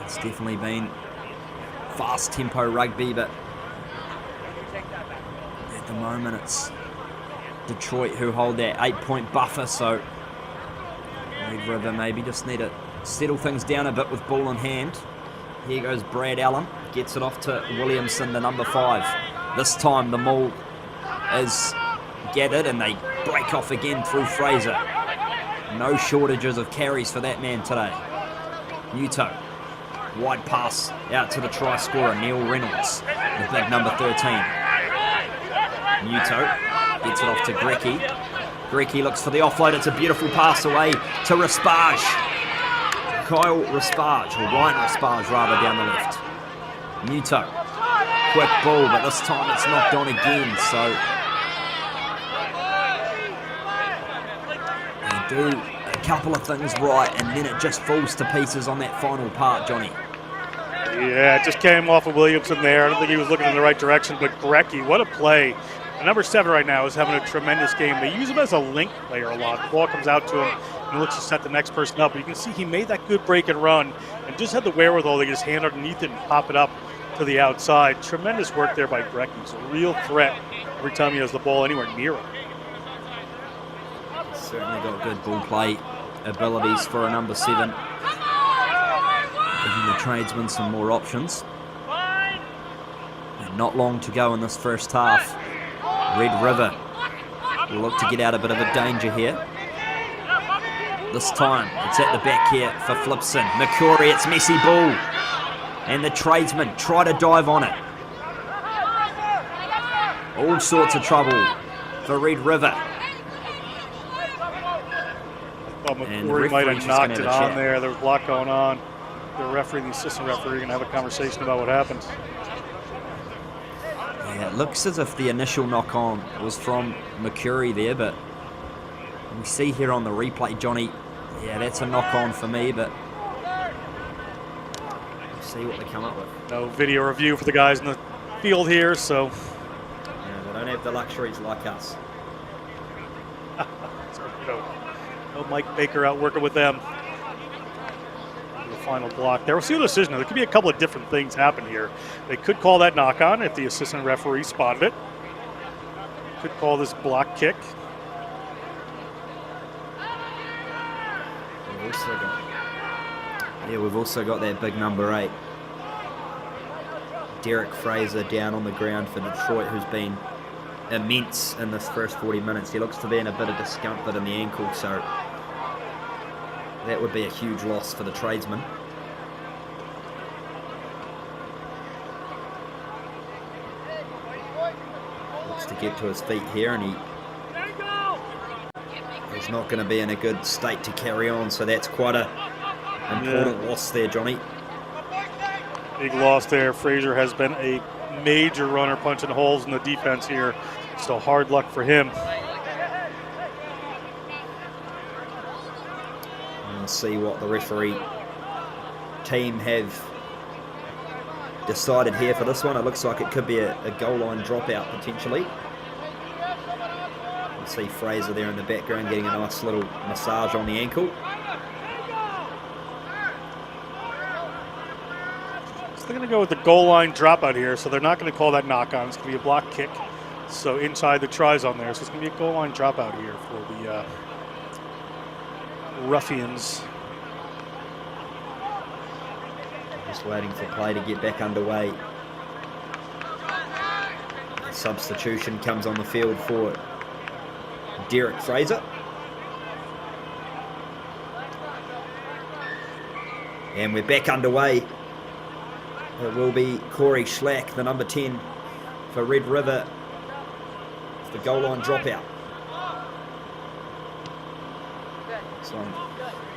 S1: It's definitely been fast tempo rugby, but at the moment it's Detroit who hold that 8-point buffer, so Red River maybe just need to settle things down a bit with ball in hand. Here goes Brad Allen, gets it off to Williamson, the number 5. This time the maul is gathered and they break off again through Fraser. No shortages of carries for that man today. Muto, wide pass out to the try scorer, Neil Reynolds, the big number 13. Muto gets it off to Grecky. Grecky looks for the offload. It's a beautiful pass away to Raspage. Kyle Raspage, or Ryan Raspage rather, down the left. Muto, quick ball, but this time it's knocked on again, so they do a couple of things right, and then it just falls to pieces on that final part, Johnny.
S2: Yeah, it just came off of Williamson there. I don't think he was looking in the right direction, but Grecky, what a play. The number 7 right now is having a tremendous game. They use him as a link player a lot. The ball comes out to him and he looks to set the next person up. But you can see he made that good break and run and just had the wherewithal to get his hand underneath it and pop it up to the outside. Tremendous work there by Grecky. He's a real threat every time he has the ball anywhere near him.
S1: He's certainly got good ball play abilities for a number 7. Giving the tradesmen some more options. And not long to go in this first half. Red River will look to get out a bit of a danger here. This time, it's at the back here for Flipson. McCrory, it's messy ball. And the tradesmen try to dive on it. All sorts of trouble for Red River.
S2: Well, McCrory might have knocked it on there. There was a lot going on. The referee and the assistant referee are going to have a conversation about what happened.
S1: Yeah, it looks as if the initial knock-on was from McCrory there, but we see here on the replay, Johnny, yeah, that's a knock-on for me, but we'll see what they come up with.
S2: No video review for the guys in the field here, so.
S1: Yeah, they don't have the luxuries like us.
S2: No Mike Baker out working with them. The final block there. We'll see the decision. There could be a couple of different things happen here. They could call that knock on if the assistant referee spotted it. Could call this block kick.
S1: We've also got that big number 8. Derek Fraser down on the ground for Detroit, who's been immense in this first 40 minutes. He looks to be in a bit of discomfort in the ankle, so that would be a huge loss for the tradesmen. Looks to get to his feet here, and he's not going to be in a good state to carry on, so that's quite a important loss there, Johnny.
S2: Big loss there. Fraser has been a major runner punching holes in the defense here, so hard luck for him.
S1: We'll see what the referee team have decided here for this one. It looks like it could be a goal line dropout potentially. We'll see Fraser there in the background getting a nice little massage on the ankle.
S2: So they're going to go with the goal line dropout here, so they're not going to call that knock on. It's going to be a block kick. So inside the try zone there, so it's going to be a goal line dropout here for the Ruffians.
S1: Just waiting for play to get back underway. Substitution comes on the field for Derek Fraser. And we're back underway. It will be Corey Schlack, the number 10 for Red River, the goal line dropout. So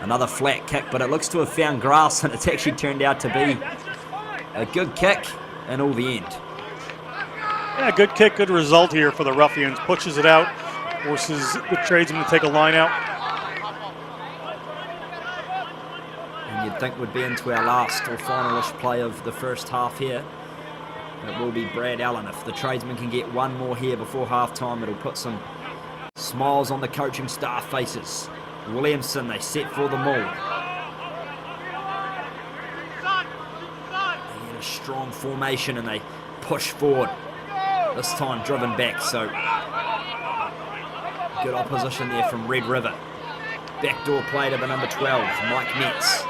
S1: another flat kick, but it looks to have found grass, and it's actually turned out to be a good kick in all the end.
S2: Yeah, good kick, good result here for the Ruffians. Pushes it out, forces the Tradesmen to take a line out.
S1: And you'd think we'd be into our last or final-ish play of the first half here. It will be Brad Allen. If the Tradesmen can get one more here before half-time, it'll put some smiles on the coaching staff faces. Williamson, they set for the maul. They get a strong formation and they push forward. This time driven back, so good opposition there from Red River. Backdoor play to the number 12, Mike Metz.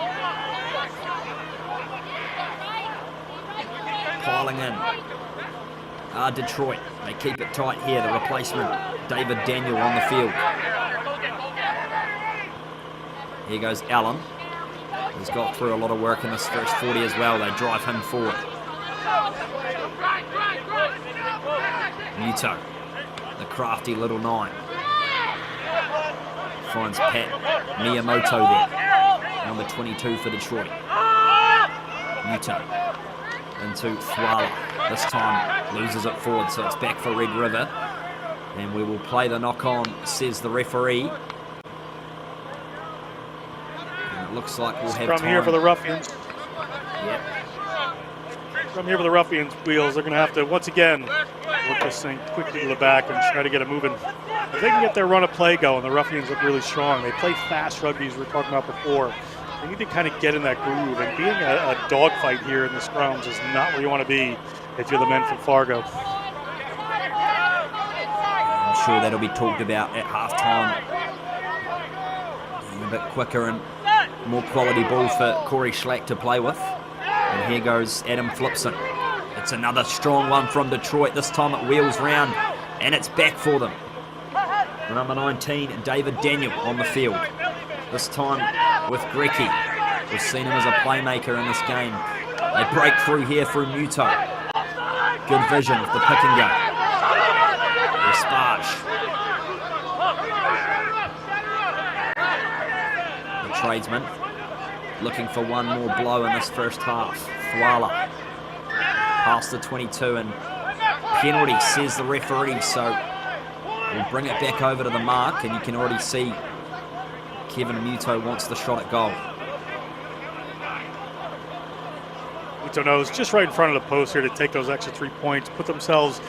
S1: Piling in. Detroit, they keep it tight here. The replacement, David Daniel, on the field. Here goes Allen. He's got through a lot of work in this first 40 as well. They drive him forward. Muto, the crafty little 9. Finds Pat Miyamoto there. Number 22 for Detroit. Muto into Thwala. This time loses it forward, so it's back for Red River. And we will play the knock-on, says the referee. And it looks like we'll have
S2: from
S1: time.
S2: Here for the Ruffians.
S1: Yep.
S2: From here for the Ruffians, Wheels, they're going to have to, once again, work this thing quickly to the back and try to get it moving. If they can get their run of play going, the Ruffians look really strong. They play fast rugby, as we were talking about before. They need to kind of get in that groove, and being a dogfight here in the scrums is not where you want to be if you're the men from Fargo.
S1: I'm sure that'll be talked about at halftime. A bit quicker and more quality ball for Corey Schlack to play with. And here goes Adam Flipson. It's another strong one from Detroit. This time it wheels round, and it's back for them. Number 19, David Daniel on the field. This time with Grecky. We've seen him as a playmaker in this game. They break through here through Muto. Good vision with the pick and go. Sparge. The Tradesmen looking for one more blow in this first half. Thwala past the 22, and penalty, says the referee, so we'll bring it back over to the mark, and you can already see Kevin Muto wants the shot at goal.
S2: Muto knows just right in front of the post here to take those extra 3 points, put themselves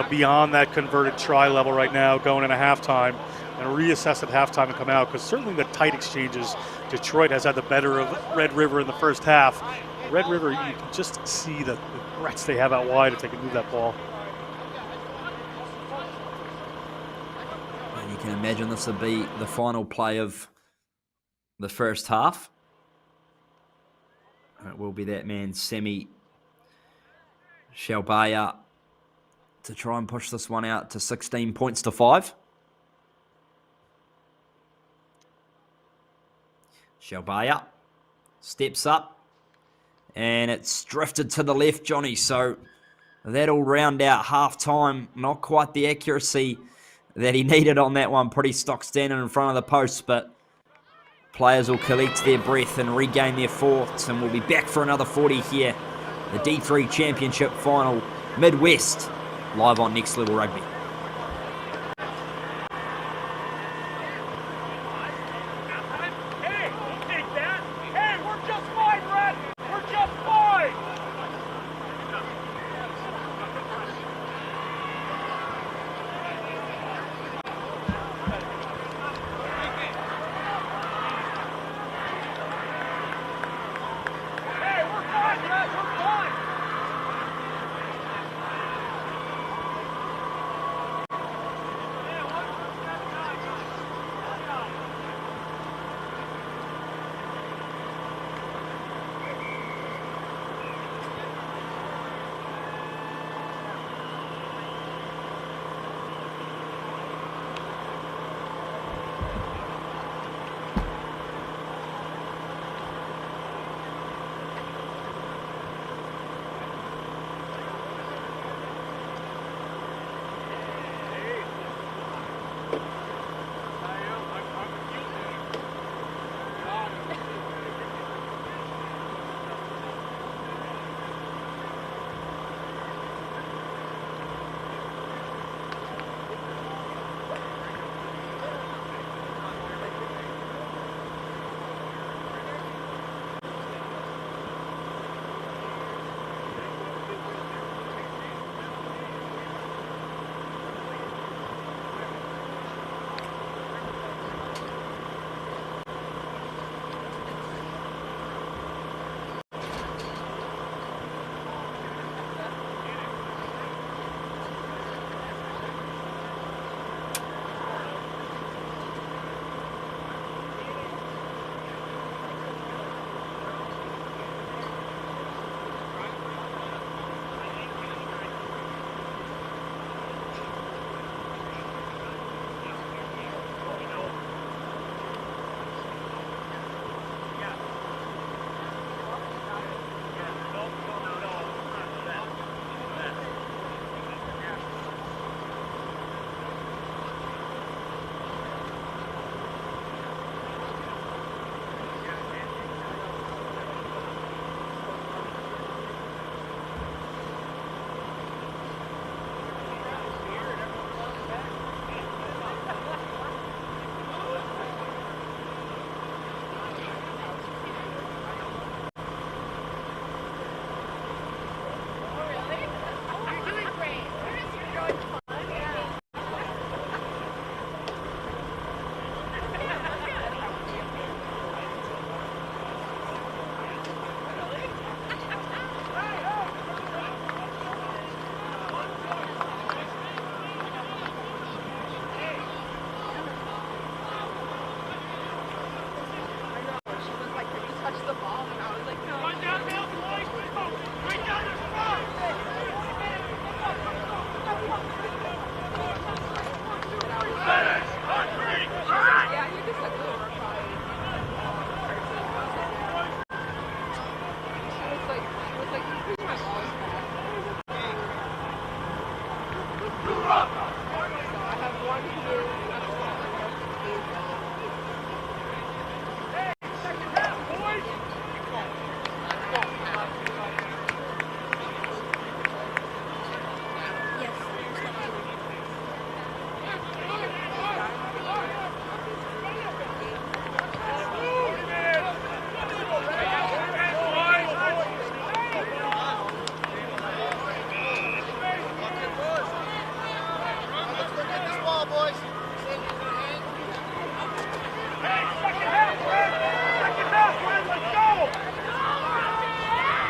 S2: beyond that converted try level right now, going into halftime, and reassess at halftime and come out, because certainly the tight exchanges, Detroit has had the better of Red River in the first half. Red River, you can just see the threats they have out wide if they can move that ball.
S1: And you can imagine this will be the final play of the first half. It will be that man, Semi Shalbaya, to try and push this one out to 16 points to 5. Shalbaya steps up, and it's drifted to the left, Johnny, so that'll round out half-time. Not quite the accuracy that he needed on that one. Pretty stock standing in front of the post, but players will collect their breath and regain their thoughts, and we'll be back for another 40 here. The D3 Championship Final, Midwest, live on Next Level Rugby.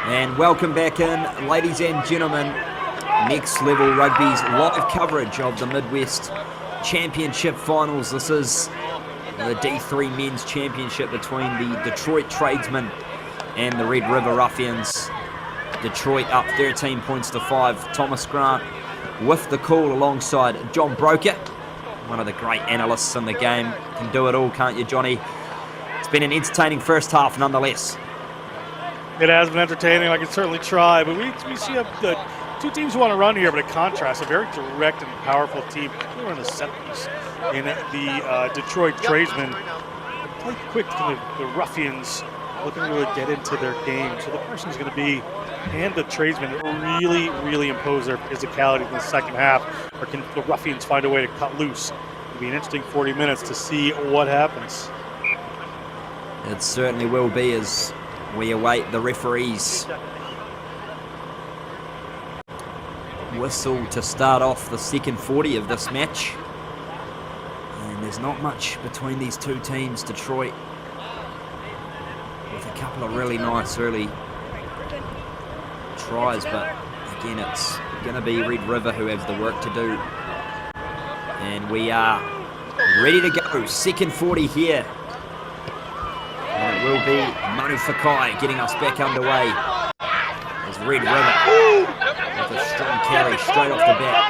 S1: And welcome back in, ladies and gentlemen. Next Level Rugby's live coverage of the Midwest Championship Finals. This is the D3 Men's Championship between the Detroit Tradesmen and the Red River Ruffians. Detroit up 13 points to 5. Thomas Grant with the call alongside John Broker, one of the great analysts in the game. Can do it all, can't you, Johnny? It's been an entertaining first half nonetheless.
S2: It has been entertaining. I can certainly try, but we see the two teams who want to run here, but in contrast, a very direct and powerful team. We're in the 70s. In the Detroit Tradesmen, play quick to the Ruffians, looking to really get into their game. So the question is going to be, can the Tradesmen really impose their physicality in the second half, or can the Ruffians find a way to cut loose? It'll be an interesting 40 minutes to see what happens.
S1: It certainly will be, as we await the referee's whistle to start off the second 40 of this match. And there's not much between these two teams. Detroit with a couple of really nice early tries, but again, it's going to be Red River who have the work to do. And we are ready to go. Second 40 here. And it will be Manu Fakai getting us back underway as Red River with a strong carry straight off the bat.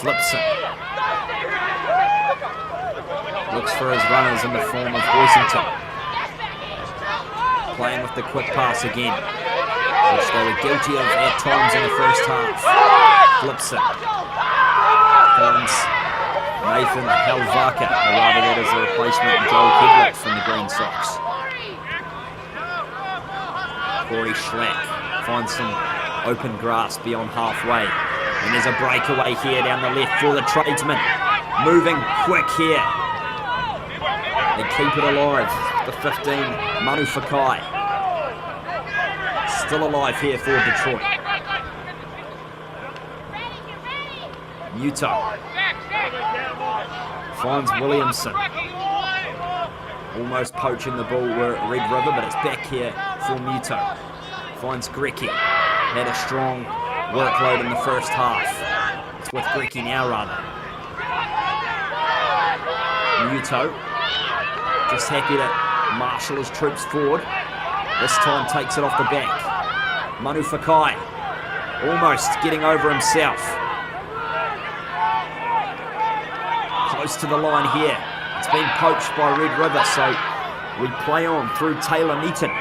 S1: Flips it. Looks for his runners in the form of Boysington. Playing with the quick pass again, which they were guilty of at times in the first half. Flips it. Finds Nathan Helvaka, or rather that is the replacement Joel Hedrick from the Green Sox. Corey Schlack finds some open grass beyond halfway. And there's a breakaway here down the left for the Tradesmen. Moving quick here. They keep it alive. The 15, Manu Fakai. Still alive here for Detroit. Muto finds Williamson. Almost poaching the ball were at Red River, but it's back here for Muto. Finds Grecky. Had a strong workload in the first half. It's with Grecky now, rather. Muto just happy to marshal his troops forward. This time takes it off the back. Manu Fakai almost getting over himself. Close to the line here. It's been poached by Red River, so we play on through Taylor Neaton.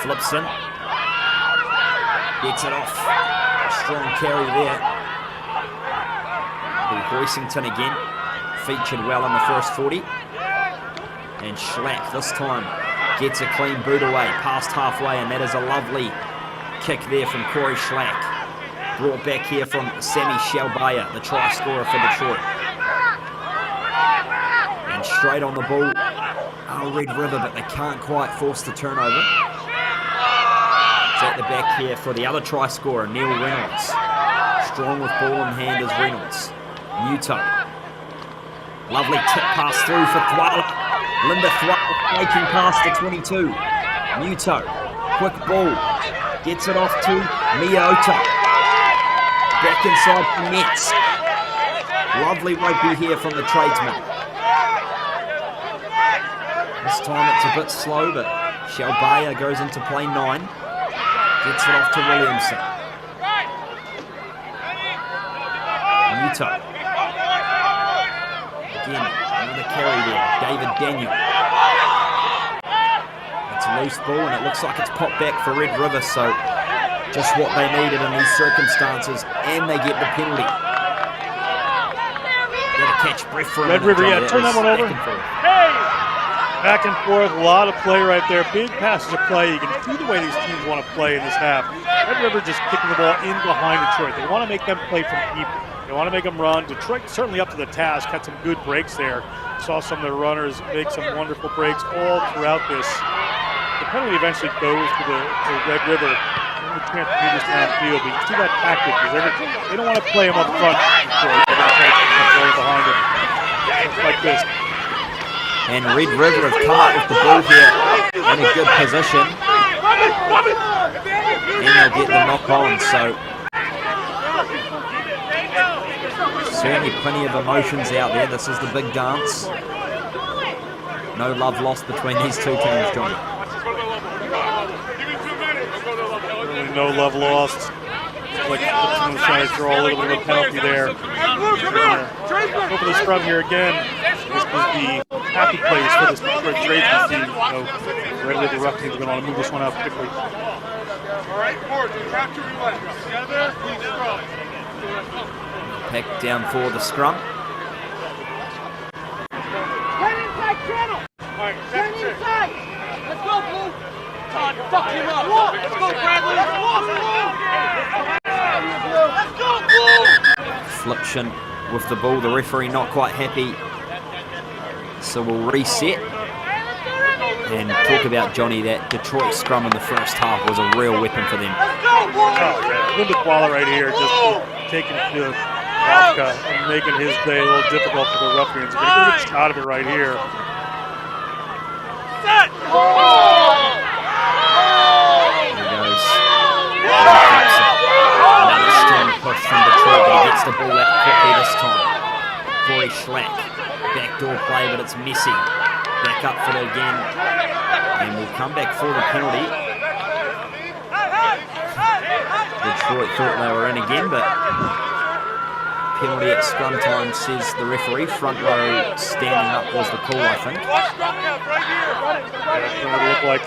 S1: Flips in. Gets it off. A strong carry there. The Boysington again. Featured well in the first 40. And Schlack this time gets a clean boot away past halfway, and that is a lovely kick there from Corey Schlack. Brought back here from Sammy Shalbaya, the try scorer for Detroit. And straight on the ball, Red River, but they can't quite force the turnover. It's at the back here for the other try scorer, Neil Reynolds. Strong with ball in hand is Reynolds. Muto. Lovely tip pass through for Thwala. Linda Thwala making past the 22. Muto. Quick ball. Gets it off to Miota. Back inside the nets. Lovely rugby here from the Tradesmen. This time it's a bit slow, but Shalbaya goes into play 9. Gets it off to Williamson. Muto. Again, another carry there. David Daniel. It's a loose ball, and it looks like it's popped back for Red River, so just what they needed in these circumstances, and they get the penalty. Got to catch breath for
S2: Red River, yeah, turn that one over. Back and forth, a lot of play right there. Big passes of play. You can see the way these teams want to play in this half. Red River just kicking the ball in behind Detroit. They want to make them play from deep. They want to make them run. Detroit certainly up to the task. Had some good breaks there. Saw some of their runners make some wonderful breaks all throughout this. The penalty eventually goes to the Red River. The chance to do this downfield, but you see that tactic, because they don't want to play him up front. They're going to try to behind him. Just like this.
S1: And Red River have come up with the ball here in a good position. And they'll get the knock on, so certainly plenty of emotions out there. This is the big dance. No love lost between these two teams, Johnny.
S2: Really no love lost. Like Ruffians was trying to draw a little bit of a penalty there. Go for the scrum here again. This is the happy place for this Tradesmen team. So Red River Ruffians are going to want to move this one out quickly.
S1: Back down for the scrum.
S4: Let's go, Blue! Todd, fuck him up! Let's go, Bradley! Let's go, Blue!
S1: Affliction with the ball. The referee not quite happy. So we'll reset. And talk about, Johnny, that Detroit scrum in the first half was a real weapon for them.
S2: Linda Koala right here just taking to Alka and making his day a little difficult for the Ruffians. They're going to get a shot of it right here.
S4: Set!
S1: There goes. Another strong push from Detroit, but he gets the ball out quickly this time. Corey Schlack. Backdoor play, but it's messy. Back up for it again. And we'll come back for the penalty. Detroit thought they were in again, but penalty at scrum time, says the referee. Front row standing up was the call, I think.
S2: It's going to look like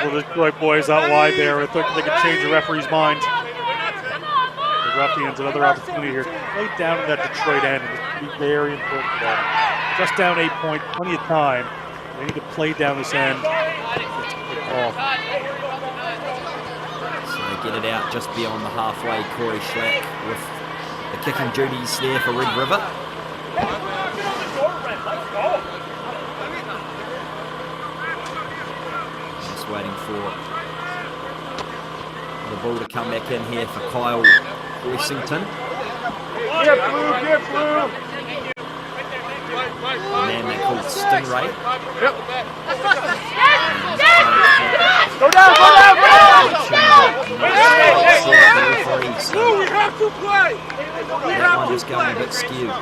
S2: the Detroit boys out wide there. I think they could change the referee's mind. The Ruffians, another opportunity here. Play down in that Detroit end. It's very important for them. Just down 8 points, plenty of time. They need to play down this end.
S1: So they get it out just beyond the halfway. Corey Schlack with the kicking duties there for Red River. Just waiting for the ball to come back in here for Kyle Wessington.
S4: Get Blue!
S1: The man they called Stingray.
S4: Go down!
S1: Blue,
S4: we have to play!
S1: That one is going a bit skewed.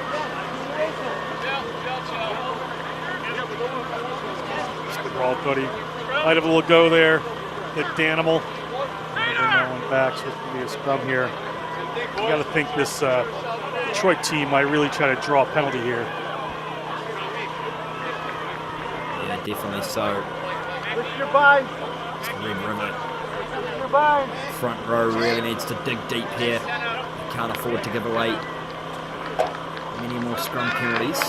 S2: Raw Cuddy. Might have a little go there. Hit Danimal. Bring that one back, so it's going to be a scrum here. You got to think this Detroit team might really try to draw a penalty here.
S1: Yeah, definitely so.
S4: Lift your binds!
S1: Red River
S4: Lift your binds!
S1: front row really needs to dig deep here. They can't afford to give away many more scrum penalties.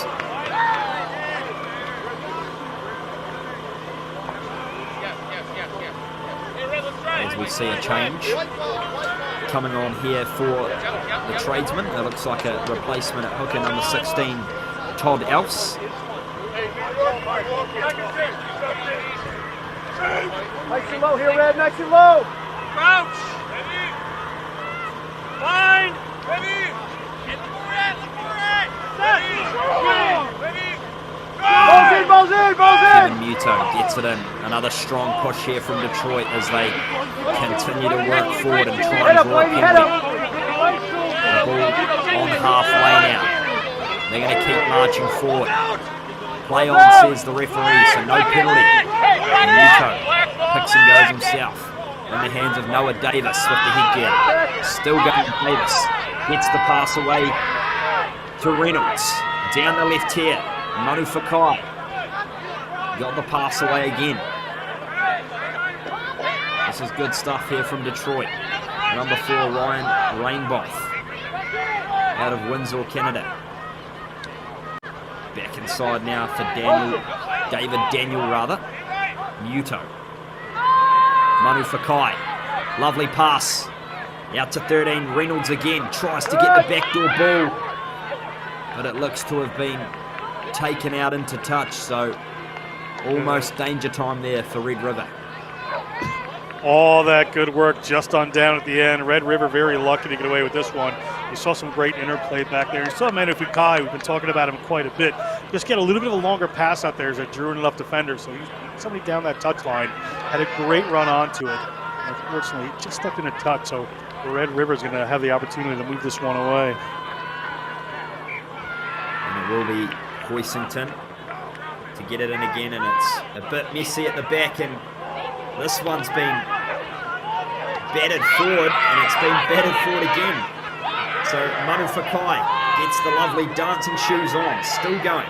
S1: As we see a change coming on here for the Tradesmen. That looks like a replacement at hooker number 16, Todd Else.
S4: Nice and low here, Red. Nice and low. Crouch. Line. Ready. Get the red. Set. Balls in.
S1: Kevin Muto gets it in. Another strong push here from Detroit as they continue to work forward and try and draw a penalty. The ball on halfway now. They're going to keep marching forward. Play on, says the referee, so no penalty. And Muto picks and goes himself in the hands of Noah Davis with the headgear. Still going Davis. Gets the pass away to Reynolds. Down the left here. Manu Fakai. Got the pass away again. This is good stuff here from Detroit. Number 4, Ryan Rainboth out of Windsor, Canada. Back inside now for David Daniel. Muto. Manu Fakai. Lovely pass. Out to 13. Reynolds again. Tries to get the backdoor ball. But it looks to have been taken out into touch. So almost danger time there for Red River.
S2: All that good work just on down at the end. Red River very lucky to get away with this one. You saw some great interplay back there. You saw Manu Fukai, we've been talking about him quite a bit. Just get a little bit of a longer pass out there as a Druin left defender. So he's somebody down that touchline. Had a great run onto it. Unfortunately, he just stepped in a touch. So Red River's going to have the opportunity to move this one away.
S1: And it will be Hoisington to get it in again, and it's a bit messy at the back, and this one's been batted forward, and it's been batted forward again. So Manu Fukai gets the lovely dancing shoes on, still going.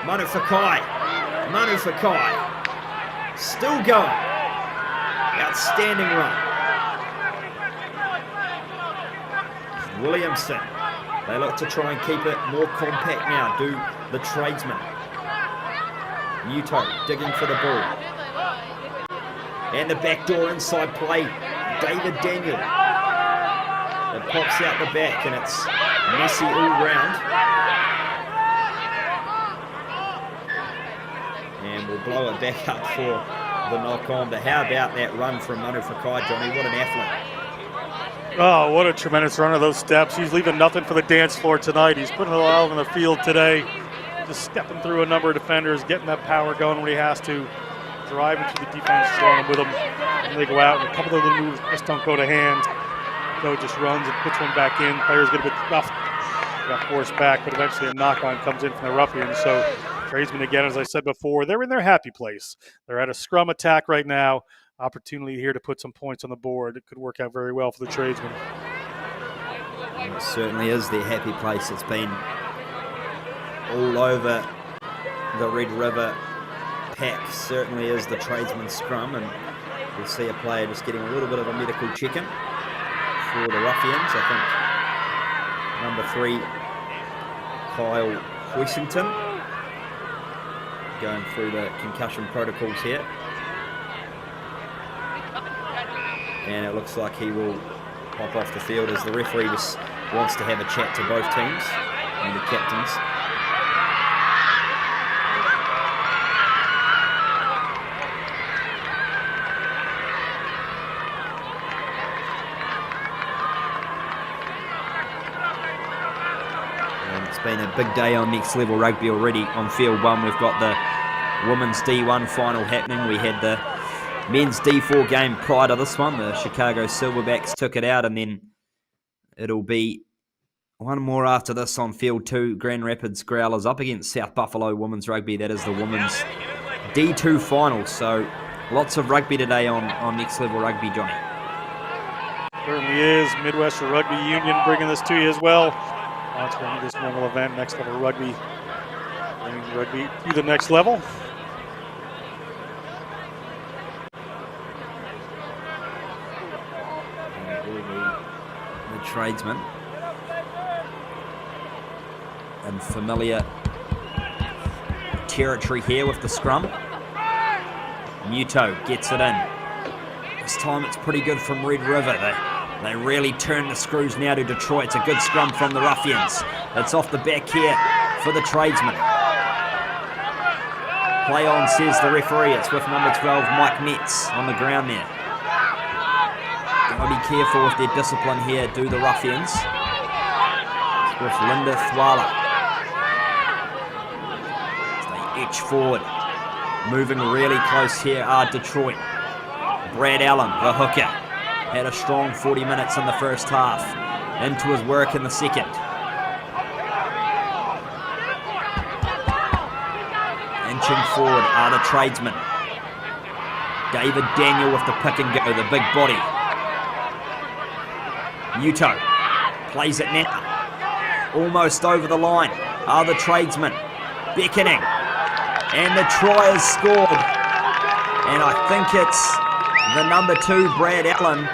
S1: Manu Fukai, still going. Outstanding run. Williamson, they look to try and keep it more compact now, do the Tradesmen. Muto digging for the ball. And the backdoor inside play, David Daniel. It pops out the back and it's messy all round. And we'll blow it back up for the knock on. But how about that run from Manu Fukai, Johnny? What an athlete.
S2: Oh, what a tremendous run of those steps. He's leaving nothing for the dance floor tonight. He's putting it all out on the field today. Just stepping through a number of defenders, getting that power going when he has to. Driving through the defense, throwing them with him. And they go out, and a couple of little moves just don't go to hand. So just runs and puts one back in. Players get a bit rough, got forced back, but eventually a knock-on comes in from the Ruffians. So Tradesmen, again, as I said before, they're in their happy place. They're at a scrum attack right now. Opportunity here to put some points on the board. It could work out very well for the Tradesmen.
S1: It certainly is their happy place. It's been all over the Red River pack. Certainly is the Tradesman scrum, and we'll see a player just getting a little bit of a medical check-in for the Ruffians. I think number 3, Kyle Hoisington, going through the concussion protocols here. And it looks like he will pop off the field as the referee just wants to have a chat to both teams and the captains. And it's been a big day on Next Level Rugby already. On field 1, we've got the women's D1 final happening. We had the men's D4 game prior to this one. The Chicago Silverbacks took it out, and then it'll be one more after this on field 2. Grand Rapids Growlers up against South Buffalo Women's Rugby. That is the women's D2 final. So lots of rugby today on Next Level Rugby, Johnny.
S2: Certainly is. Midwestern Rugby Union bringing this to you as well. Sponsoring this normal event, Next Level Rugby, bringing rugby to the next level.
S1: The Tradesmen in familiar territory here with the scrum. Muto gets it in. This time it's pretty good from Red River. They really turn the screws now to Detroit. It's a good scrum from the Ruffians. It's off the back here for the Tradesmen. Play on, says the referee. It's with number 12, Mike Metz, on the ground there. Got to be careful with their discipline here, do the Ruffians. It's with Linda Thwala. They edge forward. Moving really close here are Detroit. Brad Allen, the hooker, had a strong 40 minutes in the first half. Into his work in the second. Inching forward are the Tradesmen. David Daniel with the pick and go, the big body. Muto plays it now. Almost over the line are the Tradesmen. Beckoning. And the try is scored. And I think it's the number 2, Brad Allen.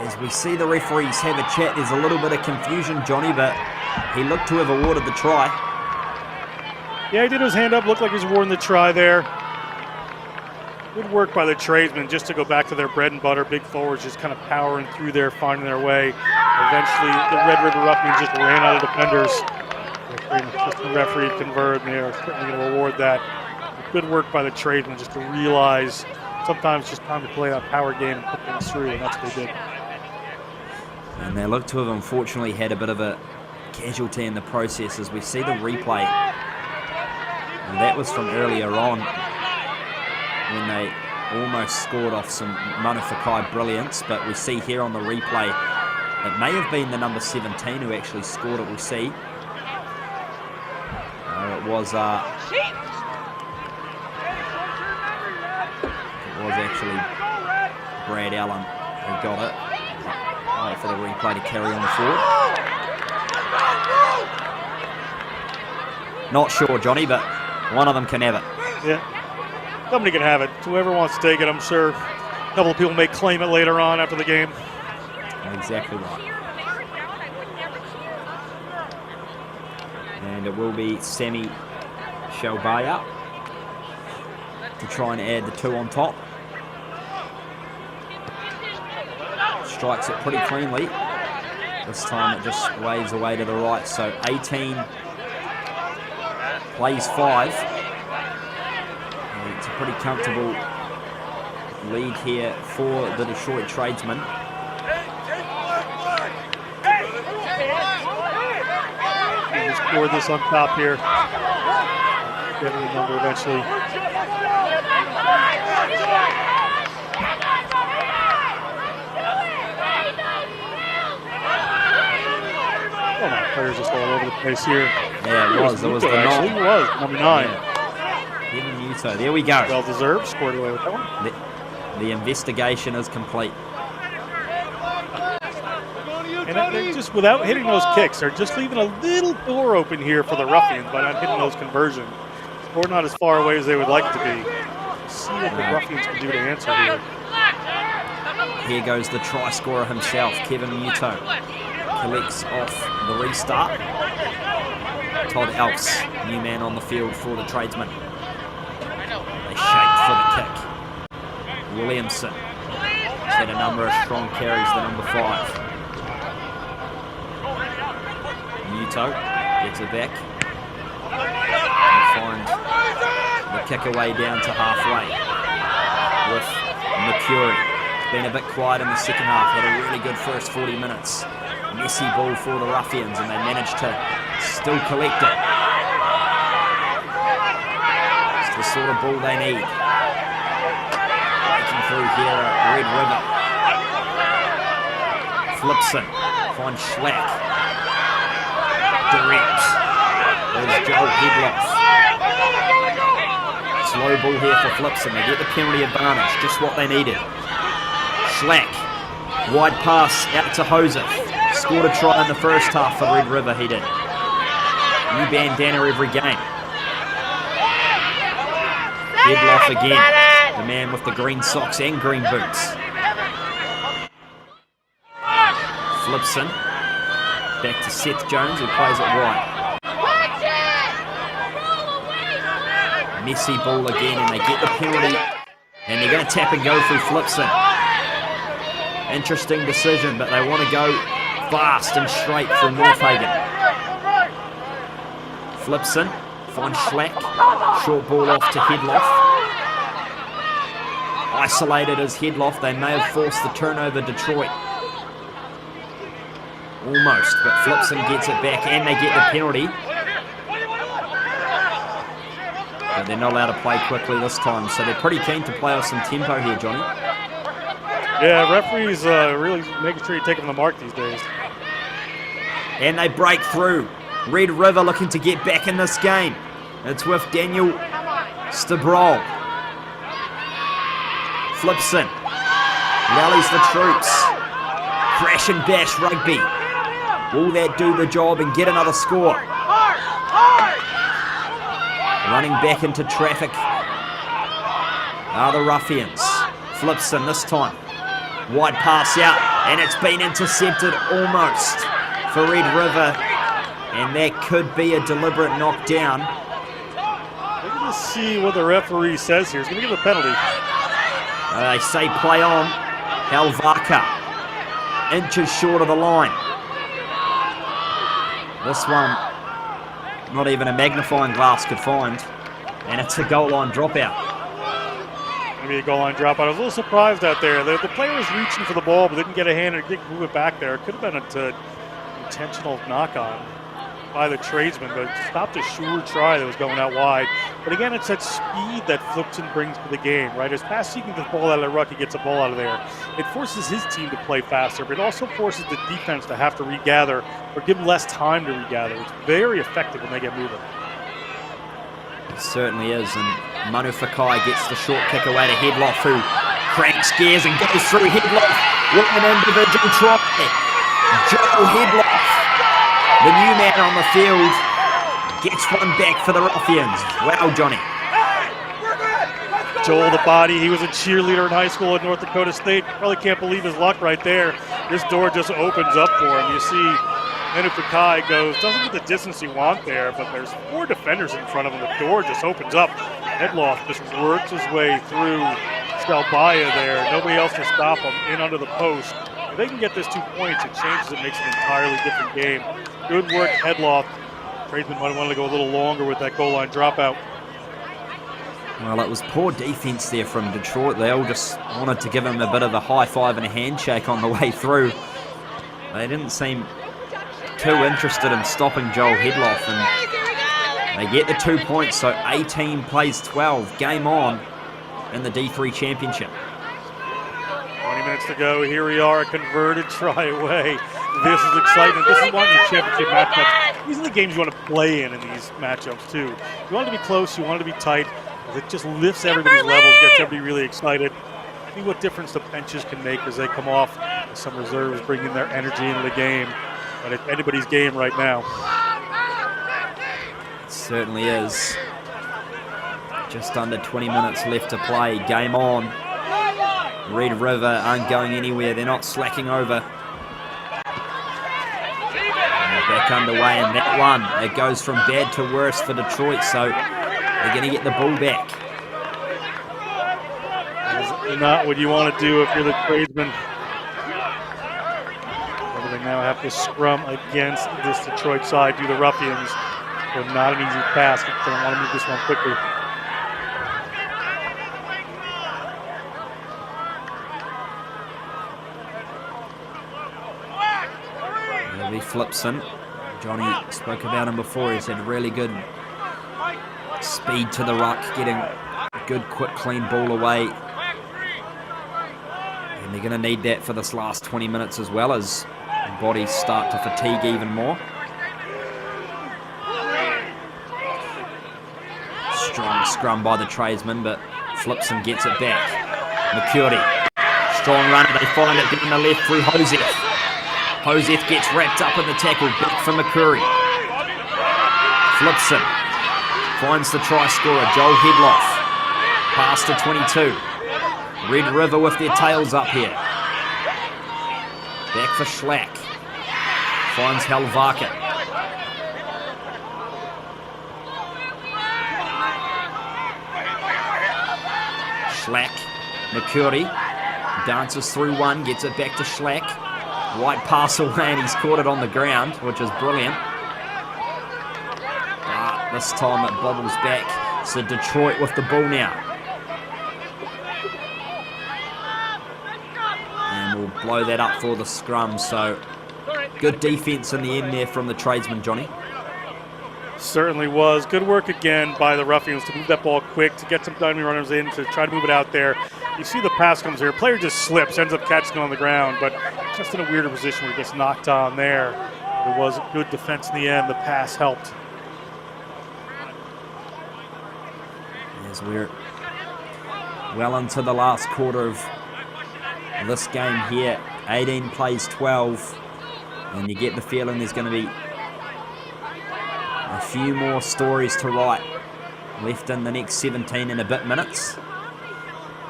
S1: As we see the referees have a chat, there's a little bit of confusion, Johnny, but he looked to have awarded the try.
S2: Yeah, he did his hand up, looked like he was awarding the try there. Good work by the Tradesmen just to go back to their bread and butter. Big forwards just kind of powering through there, finding their way. Eventually, the Red River Ruffians just ran out of defenders. The referee converted, and they're certainly going to reward that. Good work by the Tradesmen just to realize sometimes it's just time to play that power game and put things through, and that's what they did.
S1: And they look to have unfortunately had a bit of a casualty in the process as we see the replay. And that was from earlier on when they almost scored off some Manafakai brilliance, but we see here on the replay it may have been the number 17 who actually scored it. We'll see. It was actually Brad Allen who got it. Wait for the replay to carry on forward. Not sure, Johnny, but one of them can have it.
S2: Yeah, somebody can have it. Whoever wants to take it, I'm sure a couple of people may claim it later on after the game.
S1: Exactly right. And it will be Semi Shalbaya to try and add the 2 on top. Strikes it pretty cleanly. This time it just waves away to the right. So 18 plays 5. And it's a pretty comfortable lead here for the Detroit Tradesmen.
S2: We'll score this on top here. Get the number eventually. Oh, my players just all over the place here.
S1: Yeah, it was. It was the
S2: actually. He was number 9.
S1: Yeah. Kevin Muto. There we go.
S2: Well deserved. Scored away with that one.
S1: The investigation is complete.
S2: And they're just without hitting those kicks, they're just leaving a little door open here for the Ruffians by not hitting those conversions. Or not as far away as they would like it to be. See what the Ruffians can do to answer here.
S1: Here goes the try scorer himself, Kevin Muto. Collects off the restart. Todd Elfs, new man on the field for the Tradesmen. They shake for the kick. Williamson has had a number of strong carries, the number 5. Muto gets it back. And find the kick away down to halfway with Mercury. It's been a bit quiet in the second half. Had a really good first 40 minutes. Messy ball for the Ruffians, and they managed to still collect it. It's the sort of ball they need. Breaking through here at Red River. Flipson finds Schlack. Direct. There's Joel Headloff. Slow ball here for Flipson. They get the penalty advantage, just what they needed. Schlack. Wide pass out to Joseph. Scored a try in the first half for Red River, he did. New bandana every game. Headloff again. The man with the green socks and green boots. Flipson. Back to Seth Jones, who plays it wide. Messy ball again, and they get the penalty. And they're going to tap and go through Flipson. Interesting decision, but they want to go fast and straight through Northagen. Flipson finds Schlack. Short ball off to Headloff. Isolated as Headloff. They may have forced the turnover, Detroit. Almost, but Flipson gets it back and they get the penalty. But they're not allowed to play quickly this time, so they're pretty keen to play off some tempo here, Johnny.
S2: Yeah, referees really making sure you take them to the mark these days.
S1: And they break through. Red River looking to get back in this game. It's with Daniel Stabrol. Flipson rallies the troops. Crash and bash Rugby. Will that do the job and get another score? Running back into traffic are the Ruffians. Flipson this time. Wide pass out, and it's been intercepted almost for Red River, and that could be a deliberate knockdown.
S2: We're going to see what the referee says here. He's going to give a penalty.
S1: They say play on. Helvaka, inches short of the line. This one, not even a magnifying glass could find, and it's a goal line dropout.
S2: We're be a goal line dropout. I was a little surprised out there. The player was reaching for the ball but didn't get a hand and didn't move it back there. It could have been an intentional knock-on by the tradesman, but it stopped a sure try that was going out wide. But again, it's that speed that Flipson brings to the game, right? As fast as he can get the ball out of the ruck, he gets the ball out of there. It forces his team to play faster, but it also forces the defense to have to regather or give them less time to regather. It's very effective when they get moving.
S1: It certainly is, and Manu Fakai gets the short kick away to Headloff, who cranks gears and goes through Headloff with an individual try. Joe Headloff, the new man on the field, gets one back for the Ruffians. Wow, Johnny.
S2: Joel the Body, he was a cheerleader in high school at North Dakota State. Probably can't believe his luck right there. This door just opens up for him. You see Manu Fakai doesn't get the distance he wants there, but there's 4 defenders in front of him. The door just opens up. Headloff just works his way through Stelbaya there. Nobody else to stop him in under the post. If they can get this 2 points, it changes it, makes it an entirely different game. Good work, Headloff. Tradesmen might have wanted to go a little longer with that goal line dropout.
S1: Well, it was poor defense there from Detroit. They all just wanted to give him a bit of a high five and a handshake on the way through. They didn't seem too interested in stopping Joel Headloff, and they get the 2 points, so 18 plays 12. Game on in the D3 Championship.
S2: 20 minutes to go. Here we are, a converted try away. This is exciting. This is one of your championship matchups. These are the games you want to play in these matchups, too. You want it to be close. You want it to be tight. It just lifts everybody's levels, gets everybody really excited. See what difference the benches can make as they come off. Some reserves bringing their energy into the game. But it's anybody's game right now.
S1: It certainly is. Just under 20 minutes left to play. Game on. Red River aren't going anywhere. They're not slacking over. And they're back underway, and that one, it goes from bad to worse for Detroit, so they're going to get the ball back.
S2: That is not what you want to do if you're the Tradesmen. They now have to scrum against this Detroit side, do the Ruffians. So not an easy task. They want to move this one quickly.
S1: It'll be Flipson. Johnny spoke about him before. He's had really good speed to the ruck, getting a good, quick, clean ball away. And they're going to need that for this last 20 minutes as well, as bodies start to fatigue even more. Strong scrum by the Tradesmen, but Flipson gets it back. McCurdy, strong runner, they find it down the left through Joseph. Joseph gets wrapped up in the tackle, back for McCurry. Flipson finds the try scorer, Joel Headloff. Pass to 22. Red River with their tails up here. Back for Schlack. Finds Helvaka. Schlack. McCurdy dances through one, gets it back to Schlack. White pass away, and he's caught it on the ground, which is brilliant. But this time it bobbles back. So Detroit with the ball now. And we'll blow that up for the scrum. So good defense in the end there from the Tradesmen, Johnny.
S2: Certainly was. Good work again by the Ruffians to move that ball quick, to get some dummy runners in, to try to move it out there. You see the pass comes here. Player just slips, ends up catching it on the ground, but just in a weirder position where he gets knocked on there. There was good defense in the end. The pass helped.
S1: As we're well into the last quarter of this game here, 18 plays 12, and you get the feeling there's going to be a few more stories to write left in the next 17 and a bit minutes,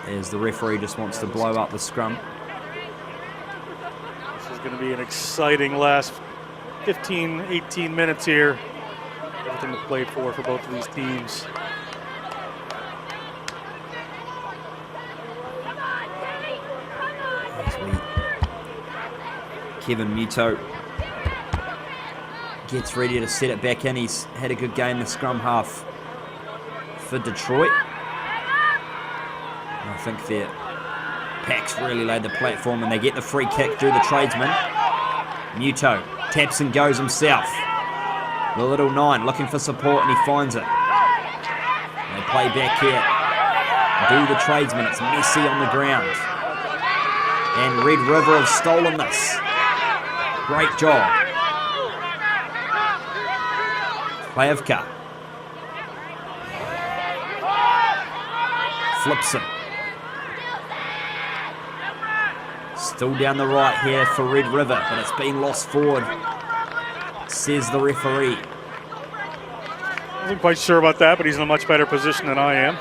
S1: as the referee just wants to blow up the scrum.
S2: This is going to be an exciting last 15, 18 minutes here. Everything to play for both of these teams.
S1: Kevin Muto gets ready to set it back in. He's had a good game, the scrum half for Detroit. I think their packs really laid the platform, and they get the free kick through the Tradesmen. Muto taps and goes himself. The little 9 looking for support, and he finds it. They play back here. Do the Tradesmen. It's messy on the ground. And Red River have stolen this. Great job. Plavka. Flips it. Still down the right here for Red River, but it's been lost forward, says the referee.
S2: I wasn't quite sure about that, but he's in a much better position than I am.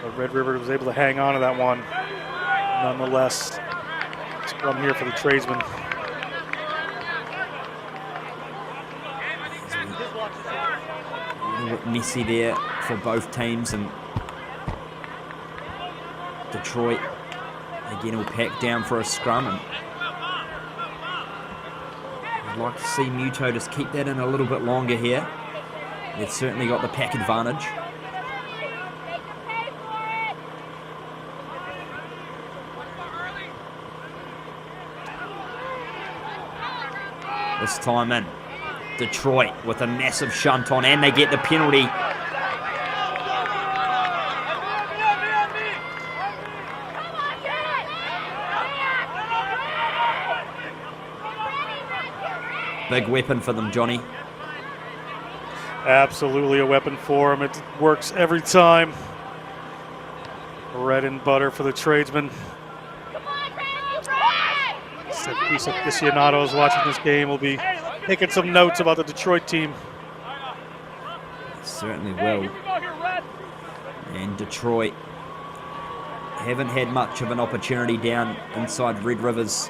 S2: But Red River was able to hang on to that one. Nonetheless, scrum here for the Tradesmen.
S1: A little bit messy there for both teams, and Detroit again will pack down for a scrum, and I'd like to see Muto just keep that in a little bit longer here. They've certainly got the pack advantage. This time in, Detroit with a massive shunt on, and they get the penalty. Big weapon for them, Johnny.
S2: Absolutely a weapon for him. It works every time. Bread and butter for the Tradesmen. Lisa Aficionado is watching this game. Will be taking some notes about the Detroit team.
S1: Certainly will. And Detroit haven't had much of an opportunity down inside Red River's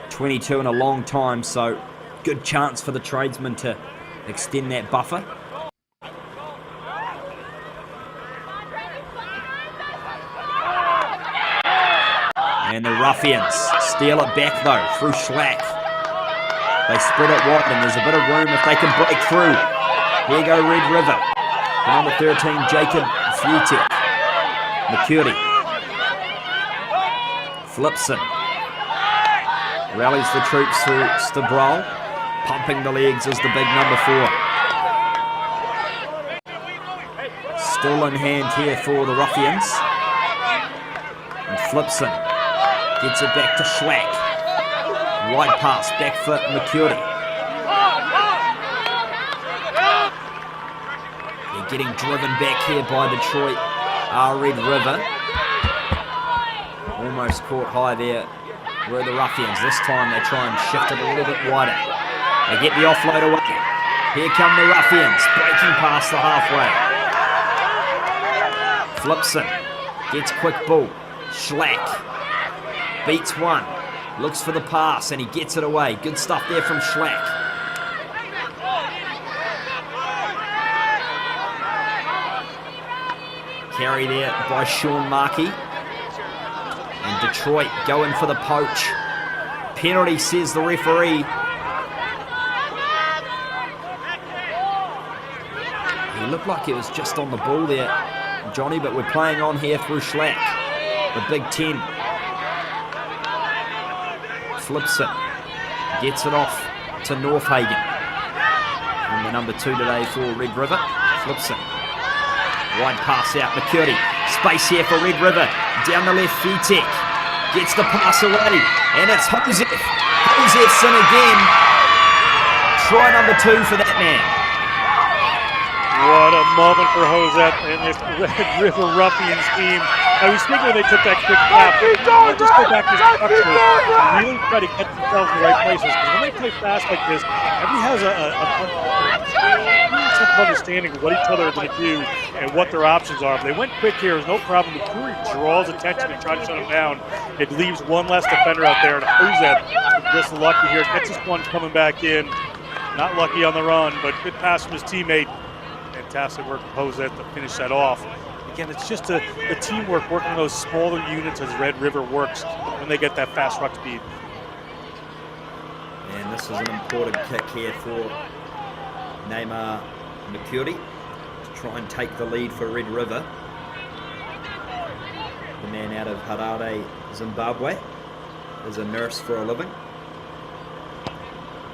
S1: 22 in a long time, so good chance for the Tradesmen to extend that buffer. And the Ruffians steal it back though through Schlack. They spread it wide, and there's a bit of room if they can break through. Here go Red River. Number 13, Jacob Futek. McCurdy. Flipson. Rallies the troops through Stabrol. Pumping the legs is the big number 4. Still in hand here for the Ruffians. And Flipson gets it back to Schlack. Wide pass, back foot, McCurdy. They're getting driven back here by Detroit. Red River. Almost caught high there were the Ruffians. This time they try and shift it a little bit wider. They get the offload away. Here come the Ruffians, breaking past the halfway. Flipson gets quick ball. Schlack beats one. Looks for the pass, and he gets it away. Good stuff there from Schlack. Carry there by Sean Markey. And Detroit going for the poach. Penalty, says the referee. He looked like it was just on the ball there, Johnny, but we're playing on here through Schlack. The Big 10. Flips it. Gets it off to Northhagen. And the number 2 today for Red River. Flips it. Wide pass out, McCurdy. Space here for Red River. Down the left, Futek. Gets the pass away. And it's Josef. Josef's in again. Try number 2 for that man.
S2: What a moment for Josef and this Red River Ruffians team. I was thinking when they took that quick lap, just go back to structure and really try to get themselves in the right places. Because when they play fast like this, everybody has a sense of understanding of what each other are going to do and what their options are. If they went quick here, there's no problem. The Curry draws attention and tries to shut him down. It leaves one less defender out there. And Josef just lucky here. Gets his one coming back in. Not lucky on the run, but good pass from his teammate. Fantastic work from Josef to finish that off. Again, it's just the teamwork, working those smaller units as Red River works when they get that fast ruck speed.
S1: And this is an important kick here for Neymar McCurdy to try and take the lead for Red River. the man out of Harare, Zimbabwe, is a nurse for a living.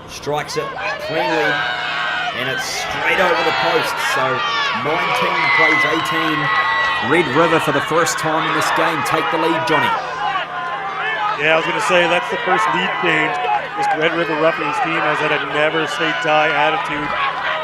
S1: Strikes it cleanly, and it's straight over the post. So 19 plays 18. Red River for the first time in this game take the lead, Johnny.
S2: Yeah, I was going to say that's the first lead change. This Red River Ruffians team has had a never-say-die attitude,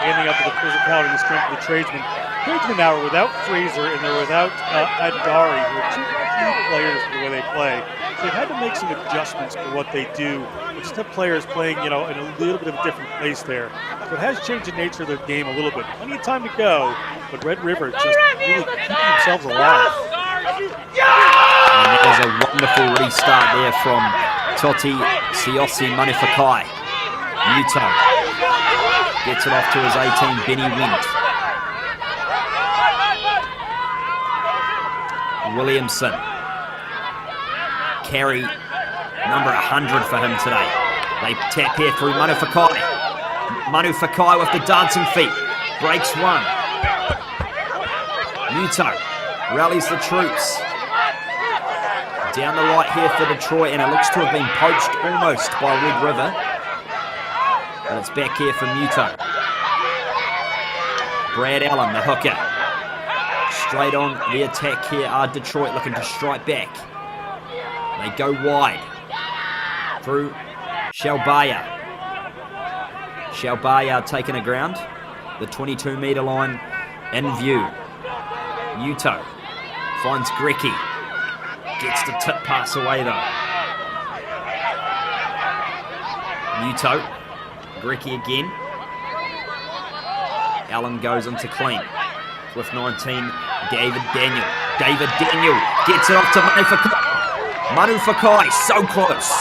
S2: ending up with the physicality and the strength of the Tradesmen. Tradesmen now are without Fraser and they're without Adari, who are two key players for the way they play. So they've had to make some adjustments for what they do. They just have players playing, in a little bit of a different place there. So it has changed the nature of their game a little bit. Plenty of time to go, but Red River just really keeping themselves alive.
S1: And there's a wonderful restart there from Toti Siosi Manifakai. Muto gets it off to his 18, Benny Went. Williamson. Carry number 100 for him today. They tap here through Manu Fakai. Manu Fakai with the dancing feet. Breaks one. Muto rallies the troops. Down the right here for Detroit, and it looks to have been poached almost by Red River. But it's back here for Muto. Brad Allen, the hooker. Straight on the attack here are Detroit, looking to strike back. They go wide through Shalbaya. Shalbaya taking a ground. The 22-metre line in view. Muto finds Grecky. Gets the tip pass away though. Muto. Grecky again. Allen goes into clean. With 19, David Daniel. David Daniel gets it off to Manu Fakai. Manu Fakai, so close.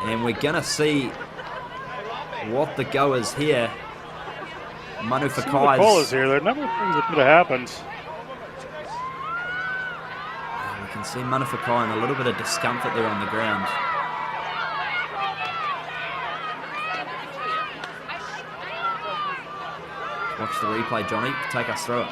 S1: And we're going to see what the go is here. Manu Fakai.
S2: The call is here. There are a number of things that could have happened.
S1: We can see Manu Fakai in a little bit of discomfort there on the ground. Watch the replay, Johnny. Take us through it.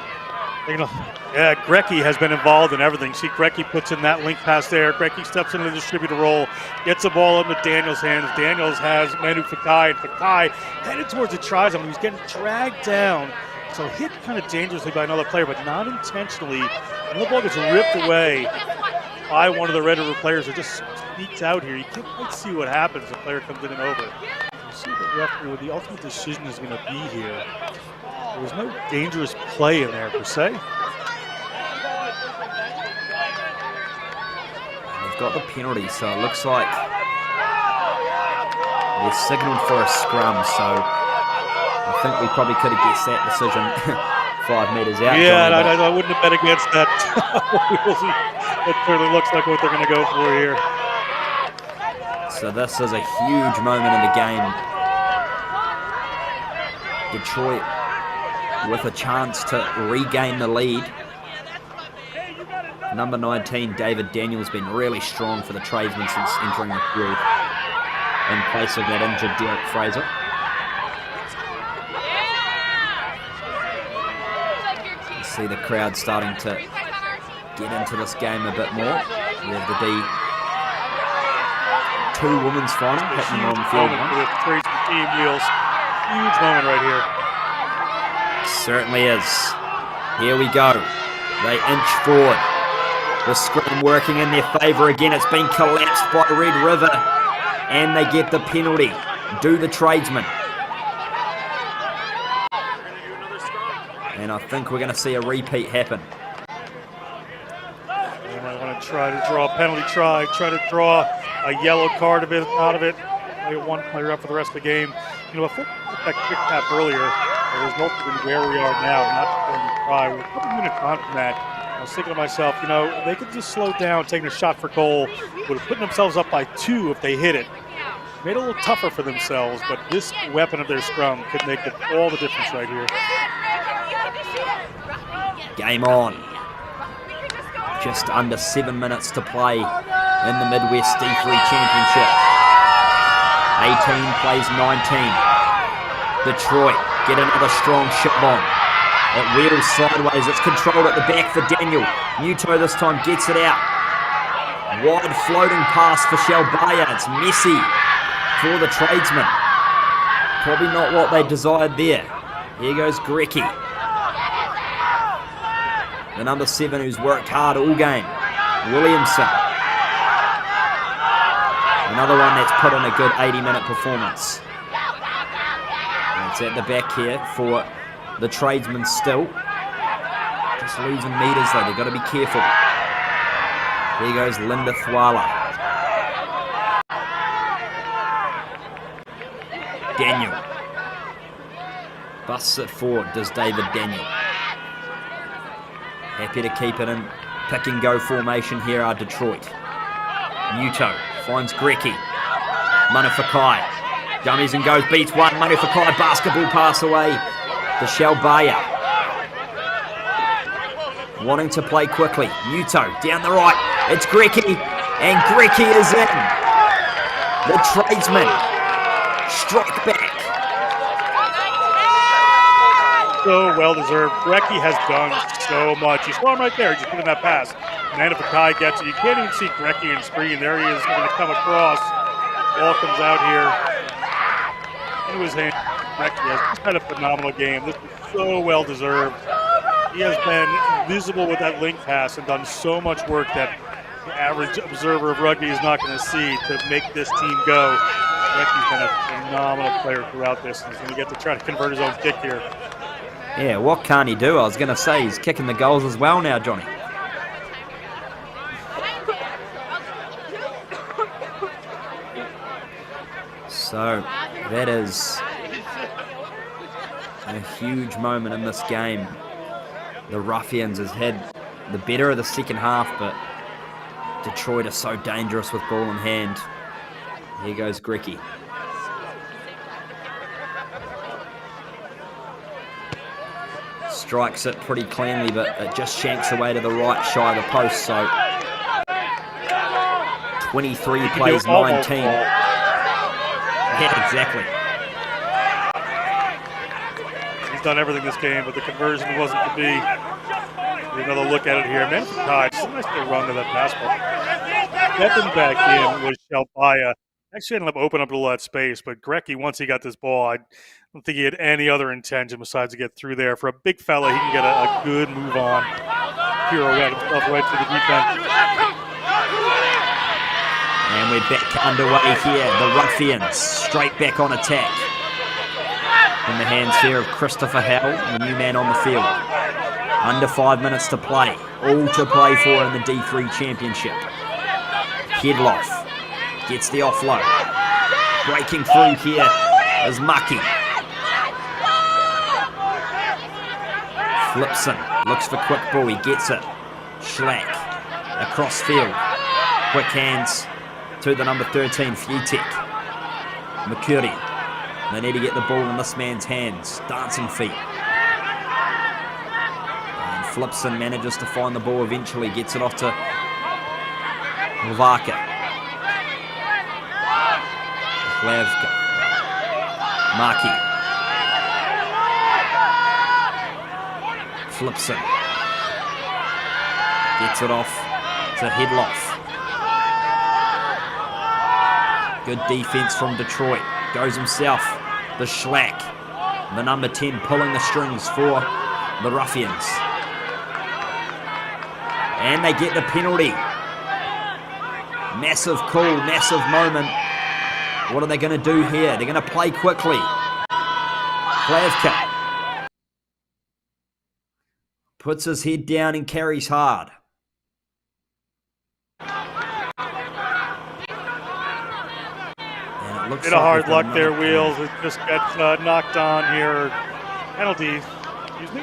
S2: Yeah, Grecky has been involved in everything. See, Grecky puts in that link pass there. Grecky steps into the distributor role, gets the ball into Daniel's hands. Daniels has Manu Fakai, and Fakai headed towards the try zone. He's getting dragged down, so hit kind of dangerously by another player, but not intentionally. And the ball gets ripped away by one of the Red River players that just sneaks out here. You can't quite see what happens. The player comes in and over. You see the referee, what the ultimate decision is going to be here. There was no dangerous play in there, per se.
S1: They've got the penalty, so it looks like they're signalled for a scrum, so I think we probably could have guessed that decision 5 metres out.
S2: Yeah, I wouldn't have bet against that. It clearly looks like what they're going to go for here.
S1: So this is a huge moment in the game. Detroit with a chance to regain the lead. Number 19, David Daniel, has been really strong for the Tradesmen since entering the field in place of that injured Derek Fraser. You see the crowd starting to get into this game a bit more. We have the D2 women's final happening on field one.
S2: For the Tradesmen team wheels. Huge moment right here.
S1: Certainly is. Here we go. They inch forward. The scrum working in their favour again. It's been collapsed by Red River. And they get the penalty. Do the Tradesmen. And I think we're going to see a repeat happen.
S2: They might want to try to draw a penalty try to draw a yellow card out of it. Play one player up for the rest of the game. Before that quick tap earlier, it was mostly where we are now, not going to try. We're a couple minutes on from that. I was thinking to myself, they could just slow down, taking a shot for goal, would have put themselves up by 2 if they hit it. Made it a little tougher for themselves, but this weapon of their scrum could make all the difference right here.
S1: Game on. Just under 7 minutes to play in the Midwest D3 Championship. 18 plays 19. Detroit get another strong ship on. It wheels sideways. It's controlled at the back for Daniel. Muto this time gets it out. Wide floating pass for Shelbaya. It's messy for the Tradesmen. Probably not what they desired there. Here goes Grecky. The number 7 who's worked hard all game. Williamson. Another one that's put in a good 80-minute performance. And it's at the back here for the Tradesmen still. Just losing meters though. They've got to be careful. Here goes Linda Thwala. Daniel. Busts it forward, does David Daniel. Happy to keep it in pick and go formation here are Detroit. Muto finds Grecky. Manufakai. Dummies and goes, beats one. Manufakai basketball pass away to Shelbaya. Wanting to play quickly. Muto down the right. It's Grecky. And Grecky is in. The Tradesmen strike back.
S2: So well deserved. Grecky has done so much. You saw him right there. Just put in that pass. Manufakai gets it. You can't even see Grecky in screen. There he is going to come across. Ball comes out here. Into his hand. Grecky has just had a phenomenal game. This is so well deserved. He has been visible with that link pass and done so much work that the average observer of rugby is not going to see to make this team go. Grecky's been a phenomenal player throughout this. He's going to get to try to convert his own kick here.
S1: Yeah, what can't he do? I was going to say he's kicking the goals as well now, Johnny. So that is a huge moment in this game. The Ruffians has had the better of the second half, but Detroit are so dangerous with ball in hand. Here goes Grecky. Strikes it pretty cleanly, but it just shanks away to the right shy of the post. So 23 plays 19. Yeah, exactly.
S2: He's done everything this game, but the conversion wasn't to be. Another look at it here. Manufakai, it's a nice little run to that basketball. Stepping back in was Shelbaya. Actually ended up opening up a little of that space, but Grecky, once he got this ball, I don't think he had any other intention besides to get through there. For a big fella, he can get a good move on. Pirouette himself right to the defense.
S1: And we're back underway here. The Ruffians straight back on attack. In the hands here of Christopher Howell, the new man on the field. Under 5 minutes to play. All to play for in the D3 Championship. Headloff gets the offload. Breaking through here is Mucky. Flipson looks for quick ball. He gets it. Schlack across field. Quick hands to the number 13, Fietek. McCurdy. They need to get the ball in this man's hands. Dancing feet. And Flipson manages to find the ball eventually. Gets it off to Vaka. Hlavka. Maki. Flipson. Gets it off to Headloff. Good defense from Detroit. Goes himself. The Schlack. The number 10 pulling the strings for the Ruffians. And they get the penalty. Massive call, massive moment. What are they going to do here? They're going to play quickly. Hlavka puts his head down and carries hard. And it looks
S2: Bit of hard luck there, Wheels. It just got knocked on here. Penalty. Excuse me.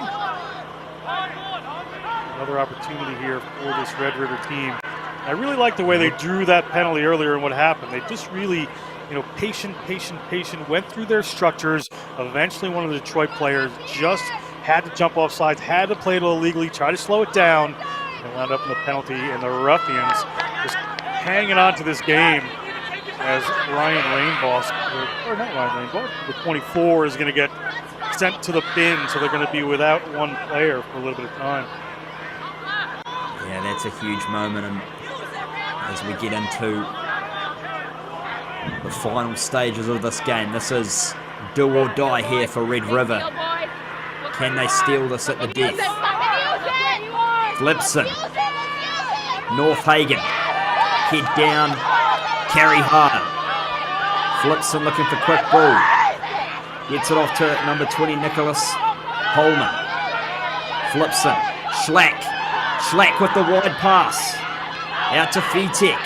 S2: Another opportunity here for this Red River team. I really like the way they drew that penalty earlier and what happened. They just really, patient, went through their structures. Eventually one of the Detroit players just had to jump off sides, had to play it illegally, try to slow it down, and wound up in the penalty. And the Ruffians just hanging on to this game. as Ryan Rainboss, or not Ryan Rainboss, the 24 is going to get sent to the bin, so they're going to be without one player for a little bit of time.
S1: Yeah, that's a huge moment, and as we get into the final stages of this game, this is do or die here for Red River. Can they steal this at the death? Flipson, North Hagen, head down, carry hard. Flipson looking for quick ball. Gets it off to number 20, Nicholas Holman. Flipson, Schlack with the wide pass. Out to Fitek.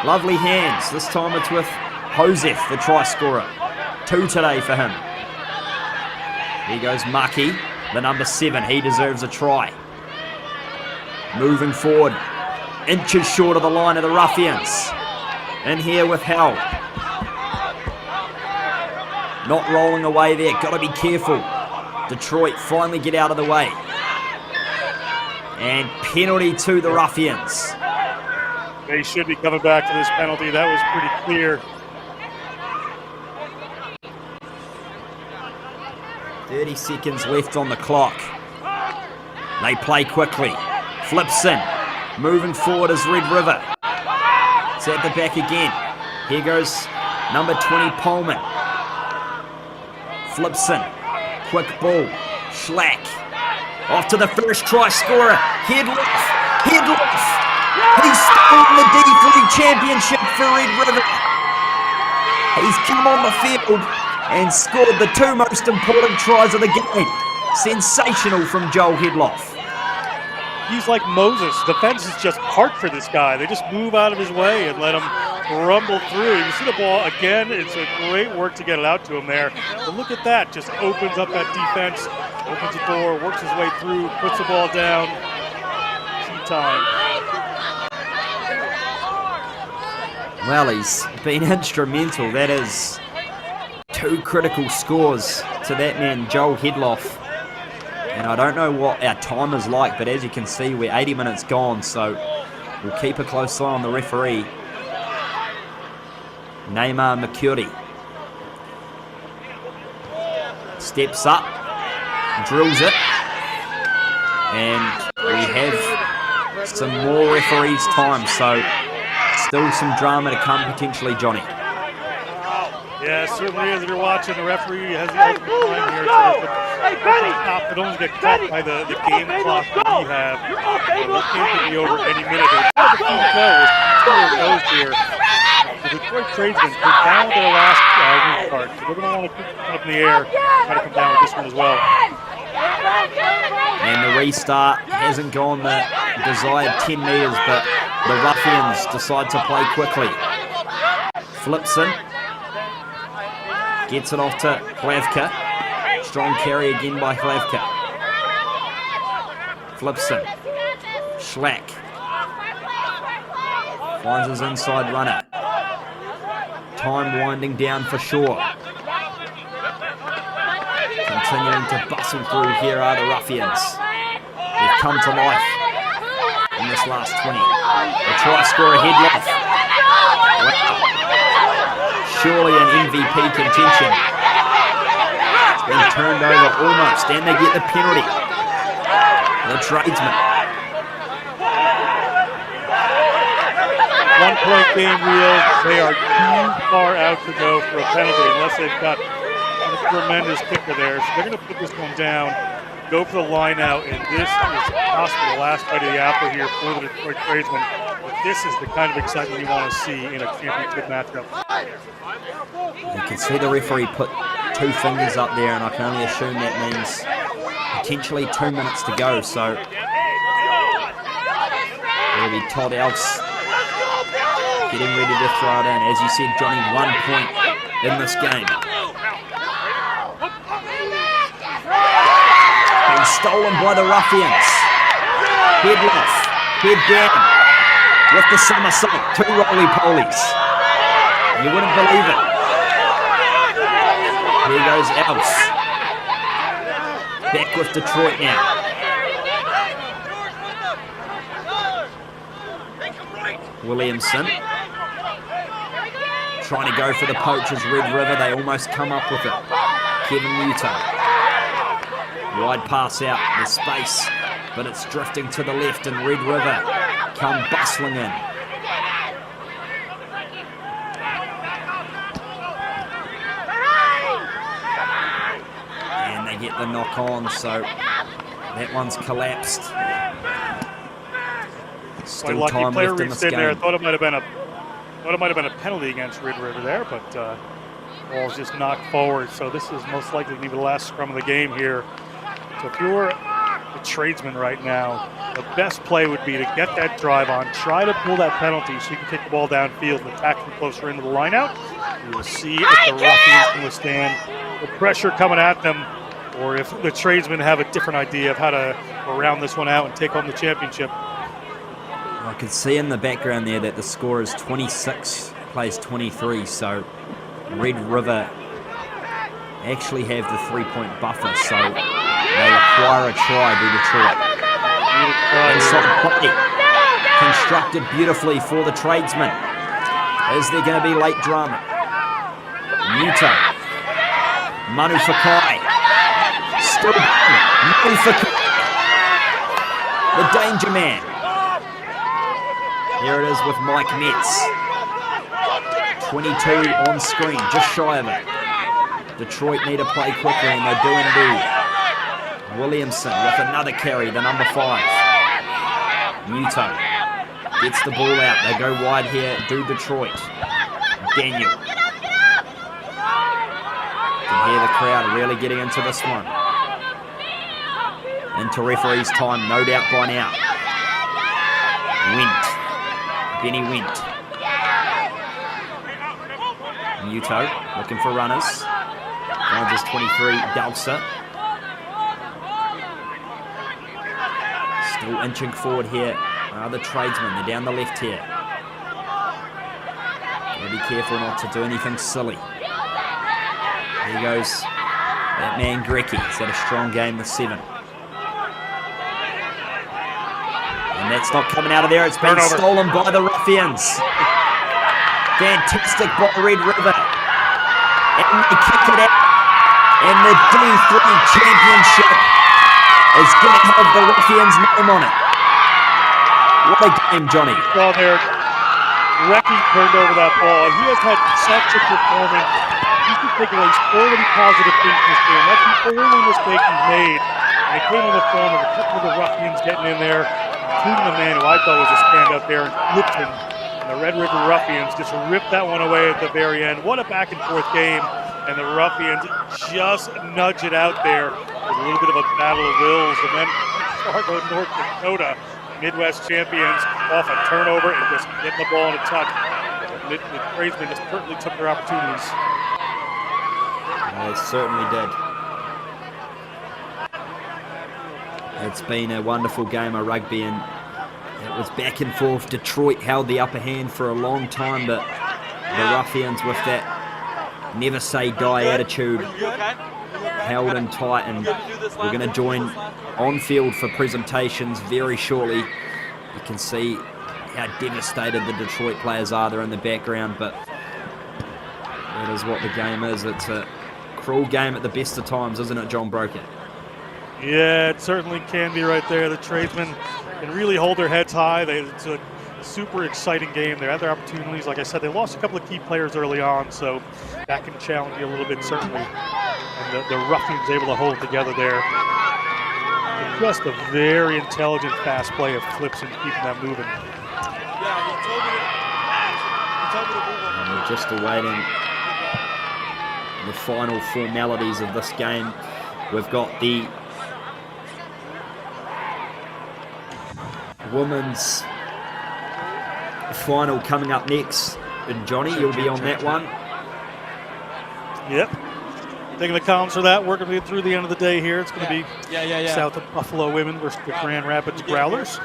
S1: Lovely hands. This time it's with Josef, the try scorer. 2 today for him. Here goes Maki, the number 7. He deserves a try. Moving forward. Inches short of the line of the Ruffians. In here with Hell. Not rolling away there. Got to be careful. Detroit finally get out of the way. And penalty to the Ruffians.
S2: They should be coming back to this penalty. That was pretty clear.
S1: 30 seconds left on the clock. They play quickly. Flipson. Moving forward is Red River. It's at the back again. Here goes number 20, Pullman. Flipson. Quick ball. Schlack. Off to the first try scorer. Headloff. He's stolen the D3 championship for Red River. He's come on the field and scored the 2 most important tries of the game. Sensational from Joel Headloff.
S2: He's like Moses. The fence is just parked for this guy. They just move out of his way and let him rumble through. You see the ball again. It's a great work to get it out to him there. But look at that. Just opens up that defense, opens the door, works his way through, puts the ball down. Key time.
S1: Well, he's been instrumental. That is 2 critical scores to that man, Joel Headloff. And I don't know what our time is like, but as you can see, we're 80 minutes gone, so we'll keep a close eye on the referee, Neymar Mercury. Steps up, drills it, and we have some more referees' time, so still some drama to come potentially, Johnny.
S2: Yeah, it certainly is. If you're watching, the referee has the ultimate time here. But only get caught by the game clock that we have. This game could be over any minute. The team goes here. The Detroit Tradesmen put down their last restart. So they're going to want to keep it up in the air. Try to come down with this one as well.
S1: And the restart hasn't gone the desired 10 metres, but the Ruffians decide to play quickly. Flipson. Gets it off to Hlavka. Strong carry again by Hlavka. Flipson. Schlack. Finds his inside runner. Time winding down for sure. Continuing to bustle through here are the Ruffians. They've come to life in this last 20. The try scorer Headloff. Wow. Surely an MVP contention. It's been turned over almost, and they get the penalty. The Tradesmen.
S2: 1-point game reel. They are too far out to go for a penalty unless they've got a tremendous kicker there. So they're going to put this one down, go for the line out, and this is possibly the last bite of the apple here for the Detroit Tradesmen. But this is the kind of excitement you want to see in a championship matchup.
S1: You can see the referee put 2 fingers up there, and I can only assume that means potentially 2 minutes to go. So it'll be Todd Elfs getting ready to throw it in. As you said, Johnny, 1 point in this game. Been stolen by the Ruffians. Headloff, head down with the somersault. 2 roly-polies. You wouldn't believe it. Here goes Elfs. Back with Detroit now. Williamson. trying to go for the poachers, Red River. They almost come up with it. Kevin Muto. Wide pass out. There's space, but it's drifting to the left, and Red River come bustling in. And they get the knock on, so that one's collapsed. Still
S2: lucky
S1: time
S2: player
S1: left in this
S2: reached in there.
S1: game.
S2: Thought it might have been a penalty against Red River there, but ball's just knocked forward. So this is most likely to be the last scrum of the game here. So if you're a tradesman right now, the best play would be to get that drive on, try to pull that penalty so you can take the ball downfield and attack from closer into the lineout. You will see if the Ruffians can withstand the pressure coming at them, or if the tradesmen have a different idea of how to round this one out and take home the championship.
S1: I can see in the background there that the score is 26 plays 23, so Red River actually have the 3-point buffer, so they require a try to Detroit. Inside play, constructed beautifully for the tradesmen. Is there going to be late drama? Muto, Manu Fakai, still Manu Fakai, the danger man. Here it is with Mike Metz. 22 on screen, just shy of it. Detroit need to play quickly, and they do indeed. Williamson with another carry, the number 5. Muto gets the ball out. They go wide here, do Detroit. Daniel. You can hear the crowd really getting into this one. Into referee's time, no doubt by now. Went. Benny Went. Muto looking for runners. Finds his 23, Delsa. Still inching forward here. The tradesmen, they're down the left here. Gotta be careful not to do anything silly. Here goes that man Grecky. He's had a strong game with 7. And that's not coming out of there. It's been stolen by the Ruffians. Fantastic by Red River. And they kick it out. And the D3 championship is going to have the Ruffians' name on it. What a game, Johnny.
S2: Well, there, Recky turned over that ball. He has had such a performance. You can take away so many positive things in this game. That's the only mistake he's made. And it came in the form of a couple of the Ruffians getting in there, including the man who I thought was a standout there, Lipton. And the Red River Ruffians just ripped that one away at the very end. What a back and forth game. And the Ruffians just nudge it out there with a little bit of a battle of wills. And then Fargo, North Dakota, Midwest champions, off a turnover and just getting the ball in a tuck. The tradesmen just certainly took their opportunities.
S1: They certainly did. It's been a wonderful game of rugby, and it was back and forth. Detroit held the upper hand for a long time, but the Ruffians, with that never say die attitude, held in tight, and we're going to join on field for presentations very shortly. You can see how devastated the Detroit players are. They're in the background, but that is what the game is. It's a cruel game at the best of times, isn't it, John Broker?
S2: Yeah, it certainly can be right there. The tradesmen can really hold their heads high. It's a super exciting game. They had their opportunities. Like I said, they lost a couple of key players early on, so that can challenge you a little bit, certainly. And the Ruffians able to hold it together there. And just a very intelligent, fast play of flips and keeping that moving.
S1: And we're just awaiting the final formalities of this game. We've got the women's final coming up next. And Johnny, you'll be on that one.
S2: Yep. Taking the comms for that. We're going to be through the end of the day here. It's going to be South of Buffalo women versus the Grand Rapids Growlers.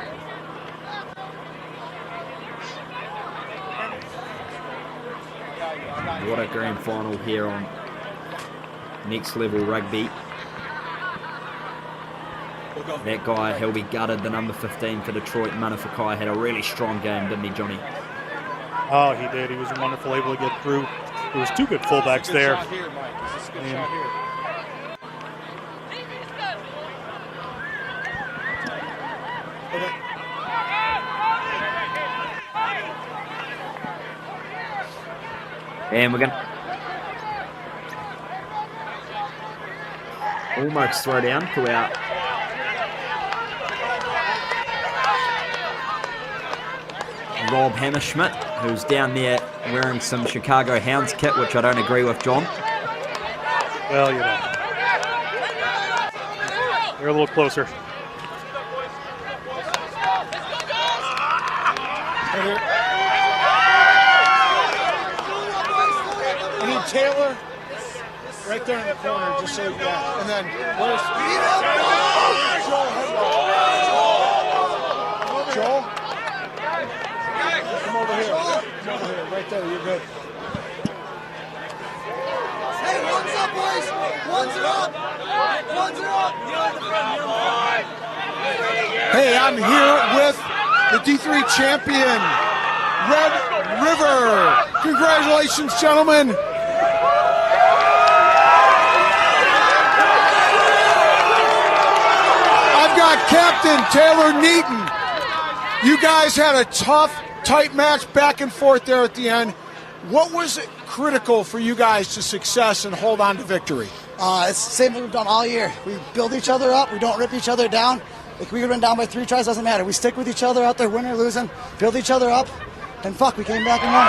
S1: What a grand final here on Next Level Rugby. That guy, he'll be gutted, the number 15 for Detroit, Manafakai, had a really strong game, didn't he, Johnny?
S2: Oh, he did. He was wonderful, able to get through. There was two good fullbacks there.
S5: Here, Mike. This is a good shot here.
S1: And we're going to almost throw down to our Rob Hammerschmidt, who's down there wearing some Chicago Hounds kit, which I don't agree with, John.
S2: Well, you know. They're a little closer.
S6: I need Taylor right there in the corner, just so yeah. And then where's Joel? Come over here. Come over here. Right there. You're good.
S7: Hey, one's up, boys. One's up. One's up.
S6: Hey, I'm here with the D3 champion, Red River. Congratulations, gentlemen. I've got Captain Taylor Neaton. You guys had a tough, tight match back and forth there at the end. What was critical for you guys to success and hold on to victory?
S7: It's the same thing we've done all year. We build each other up. We don't rip each other down. If we run down by 3 tries, doesn't matter. We stick with each other out there, win or losing, build each other up, and fuck, we came back and won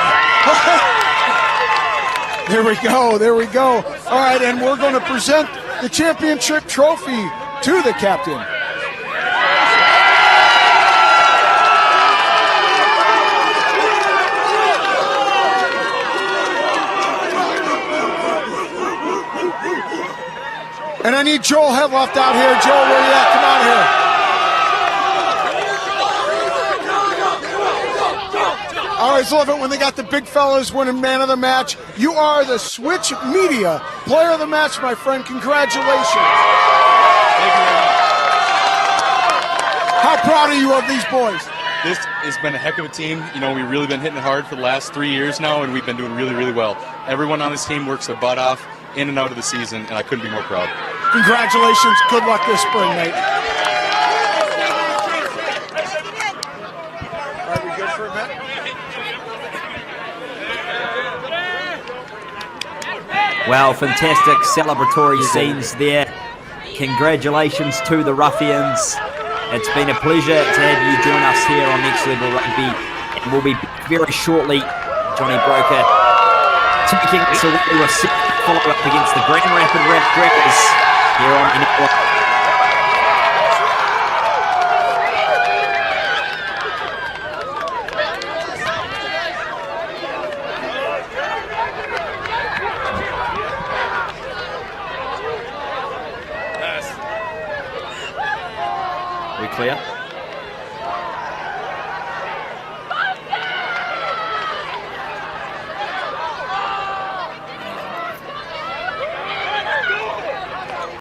S7: it.
S6: There we go. There we go. All right, and we're going to present the championship trophy to the captain. And I need Joel Hedloft out here. Joel, where you at? Come out here. I always love it when they got the big fellas winning man of the match. You are the Switch Media player of the match, my friend. Congratulations.
S5: Thank you very much.
S6: How proud are you of these boys?
S5: This has been a heck of a team. You know, we've really been hitting it hard for the last 3 years now, and we've been doing really, really well. Everyone on this team works their butt off in and out of the season, and I couldn't be more proud.
S6: Congratulations. Good luck this spring, mate. Are we good for a bit?
S1: Well, fantastic celebratory scenes there. Congratulations to the Ruffians. It's been a pleasure to have you join us here on Next Level Rugby. And we'll be very shortly, Johnny Broker, taking us away with a follow-up against the Grand Rapid Rapids here on NL. We clear?